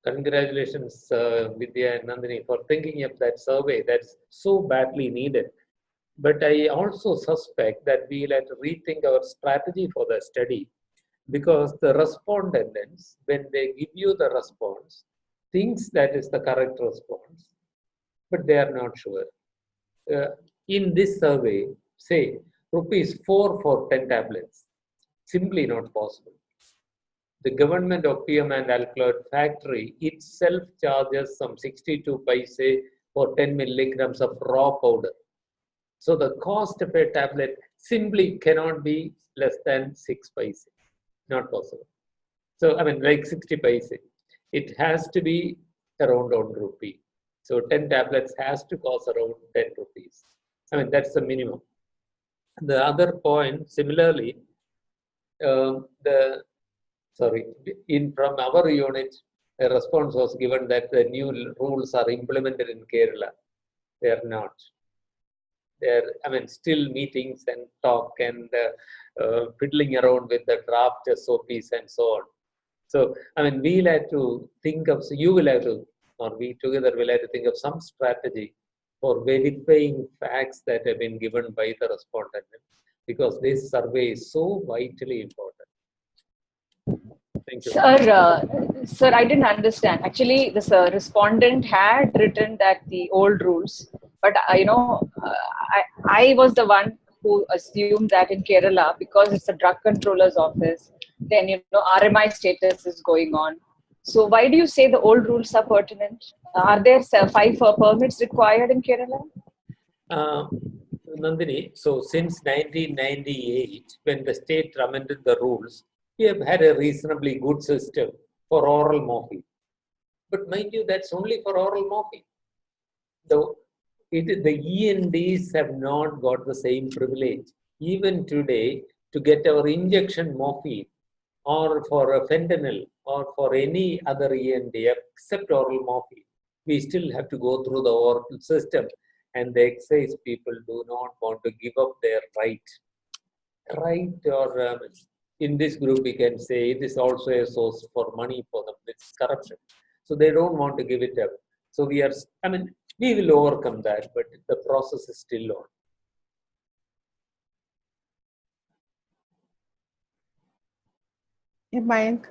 [SPEAKER 6] Congratulations, Vidya and Nandini, for thinking of that survey. That's so badly needed. But I also suspect that we'll have to rethink our strategy for the study because the respondents, when they give you the response, thinks that is the correct response, but they are not sure. In this survey, say, rupees 4 for 10 tablets. Simply not possible. The government opium and alkaloid factory itself charges some 62 paise for 10 milligrams of raw powder. So the cost of a tablet simply cannot be less than 6 paise. Not possible. So, I mean, like 60 paise. It has to be around 1 rupee. So 10 tablets has to cost around 10 rupees. I mean, that's the minimum. The other point, similarly, from our unit, a response was given that the new rules are implemented in Kerala. They are not. They're, I mean, still meetings and talk and fiddling around with the draft SOPs and so on. So, I mean, we'll have to think of, so you will have to, or we together will have to think of some strategy for verifying facts that have been given by the respondent, because this survey is so vitally important. Thank you.
[SPEAKER 2] Sir, I didn't understand. Actually, the respondent had written that the old rules, but I was the one who assumed that in Kerala, because it's a drug controller's office, then RMI status is going on. So why do you say the old rules are pertinent? Are there 5 permits required in Kerala?
[SPEAKER 6] Nandini, so since 1998, when the state amended the rules, we have had a reasonably good system for oral morphine. But mind you, that's only for oral morphine. The ENDs have not got the same privilege. Even today, to get our injection morphine or for a fentanyl or for any other END except oral morphine, we still have to go through the oral system. And the excise people do not want to give up their right. Or in this group, we can say it is also a source for money for them. It's corruption. So they don't want to give it up. So we will overcome that, but the process is still on.
[SPEAKER 1] Hey, Mayank.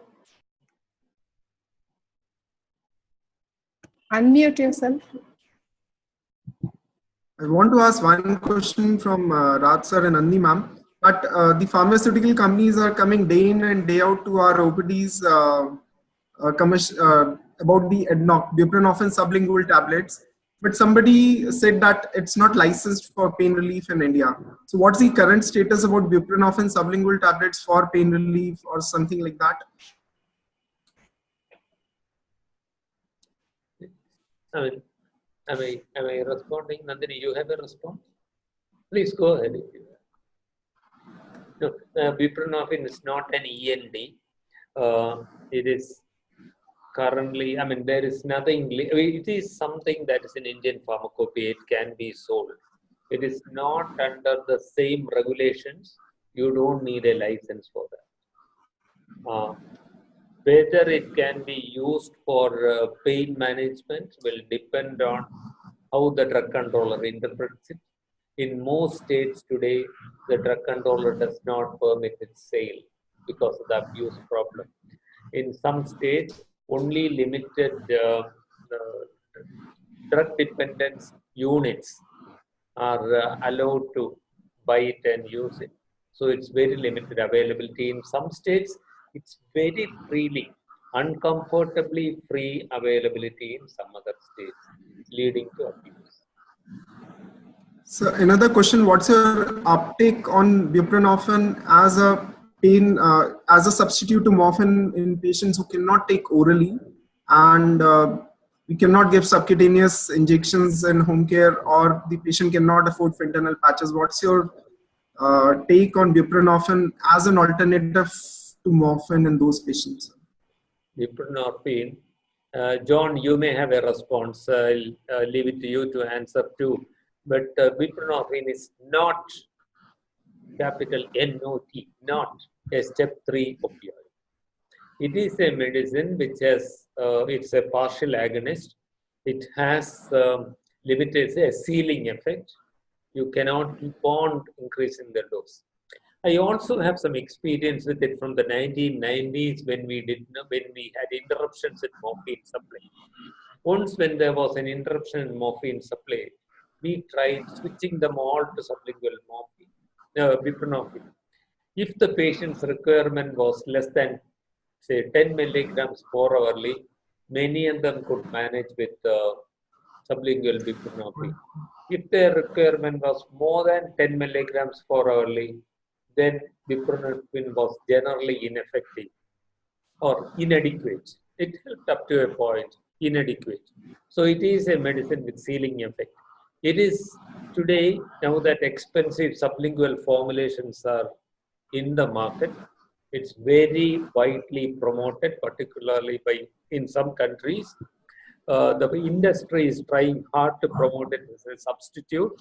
[SPEAKER 1] Unmute yourself.
[SPEAKER 7] I want to ask one question from Raj sir and Andi ma'am. But the pharmaceutical companies are coming day in and day out to our OPDs about the buprenorphine sublingual tablets. but somebody said that it's not licensed for pain relief in India. So what's the current status about buprenorphine sublingual tablets for pain relief or something like that?
[SPEAKER 6] I mean, am I responding? Nandini, you have a response? Please go ahead. No, buprenorphine is not an END. It is currently, I mean, there is nothing, it is something that is in Indian pharmacopoeia, it can be sold. It is not under the same regulations. You don't need a license for that. Whether it can be used for pain management will depend on how the drug controller interprets it. In most states today, the drug controller does not permit its sale because of the abuse problem. In some states, only limited drug dependence units are allowed to buy it and use it. So it's very limited availability. In some states, it's very freely, uncomfortably free availability in some other states, leading to abuse.
[SPEAKER 7] So another question, what's your uptake on buprenorphine as a pain, as a substitute to morphine in patients who cannot take orally, and we cannot give subcutaneous injections in home care, or the patient cannot afford fentanyl patches? What's your take on buprenorphine as an alternative to morphine in those patients?
[SPEAKER 6] Buprenorphine, John, you may have a response. I'll leave it to you to answer too. But buprenorphine is not, capital N-O-T, not a step 3 opioid. It is a medicine which has, it's a partial agonist. It has limited, a ceiling effect. You cannot keep on increasing the dose. I also have some experience with it from the 1990s when we had interruptions in morphine supply. Once when there was an interruption in morphine supply, we tried switching them all to sublingual morphine, buprenorphine. If the patient's requirement was less than, say, 10 milligrams 4 hourly, many of them could manage with sublingual buprenorphine. If their requirement was more than 10 milligrams 4 hourly, then buprenorphine was generally ineffective or inadequate. It helped up to a point, inadequate. So it is a medicine with ceiling effect. It is today, now that expensive sublingual formulations are in the market, it's very widely promoted, particularly in some countries. The industry is trying hard to promote it as a substitute.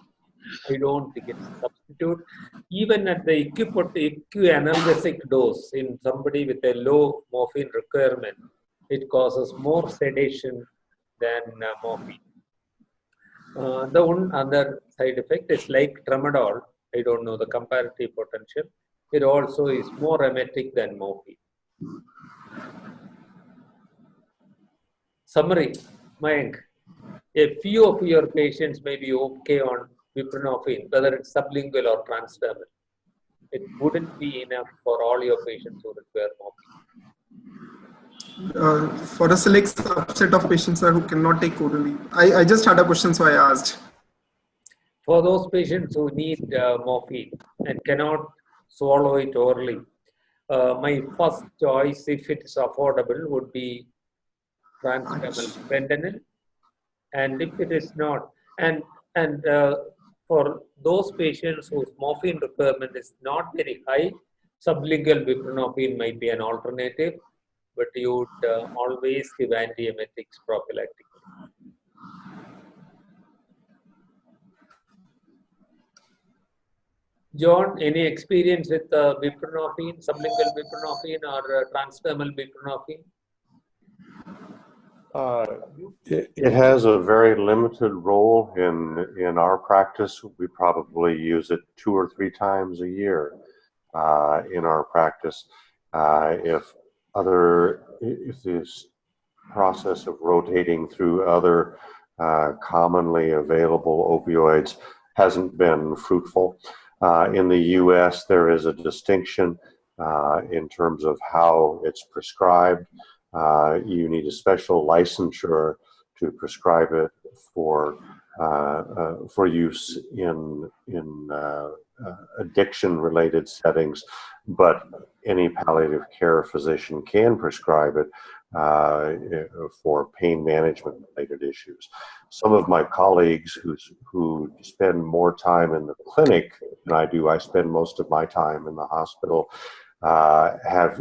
[SPEAKER 6] I don't think it's a substitute. Even at the analgesic dose in somebody with a low morphine requirement, it causes more sedation than morphine. The one other side effect is like tramadol. I don't know the comparative potential. It also is more emetic than morphine. Summary, Mayank, a few of your patients may be okay on buprenorphine, whether it's sublingual or transdermal. It wouldn't be enough for all your patients who require morphine.
[SPEAKER 7] For a select subset of patients who cannot take orally. I just had a question, so I asked.
[SPEAKER 6] For those patients who need morphine and cannot swallow it orally, my first choice, if it is affordable, would be transdermal fentanyl. And if it is not, and for those patients whose morphine requirement is not very high, sublingual buprenorphine might be an alternative, but you would always give antiemetics prophylactically. John, any experience with buprenorphine, sublingual buprenorphine or transdermal buprenorphine?
[SPEAKER 5] It has a very limited role in our practice. We probably use it 2 or 3 times a year in our practice. If this process of rotating through other commonly available opioids hasn't been fruitful. In the U.S., there is a distinction in terms of how it's prescribed. You need a special licensure to prescribe it for use in addiction-related settings, but any palliative care physician can prescribe it for pain management-related issues. Some of my colleagues who spend more time in the clinic than I do, I spend most of my time in the hospital, have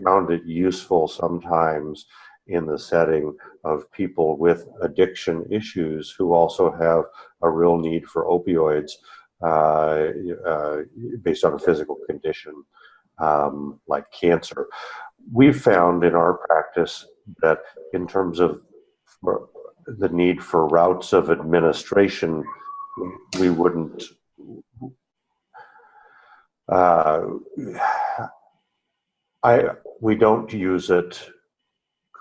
[SPEAKER 5] found it useful sometimes in the setting of people with addiction issues who also have a real need for opioids based on a physical condition like cancer. We've found in our practice that in terms of the need for routes of administration, we wouldn't we don't use it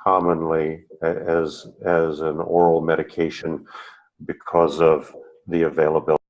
[SPEAKER 5] commonly as an oral medication because of the availability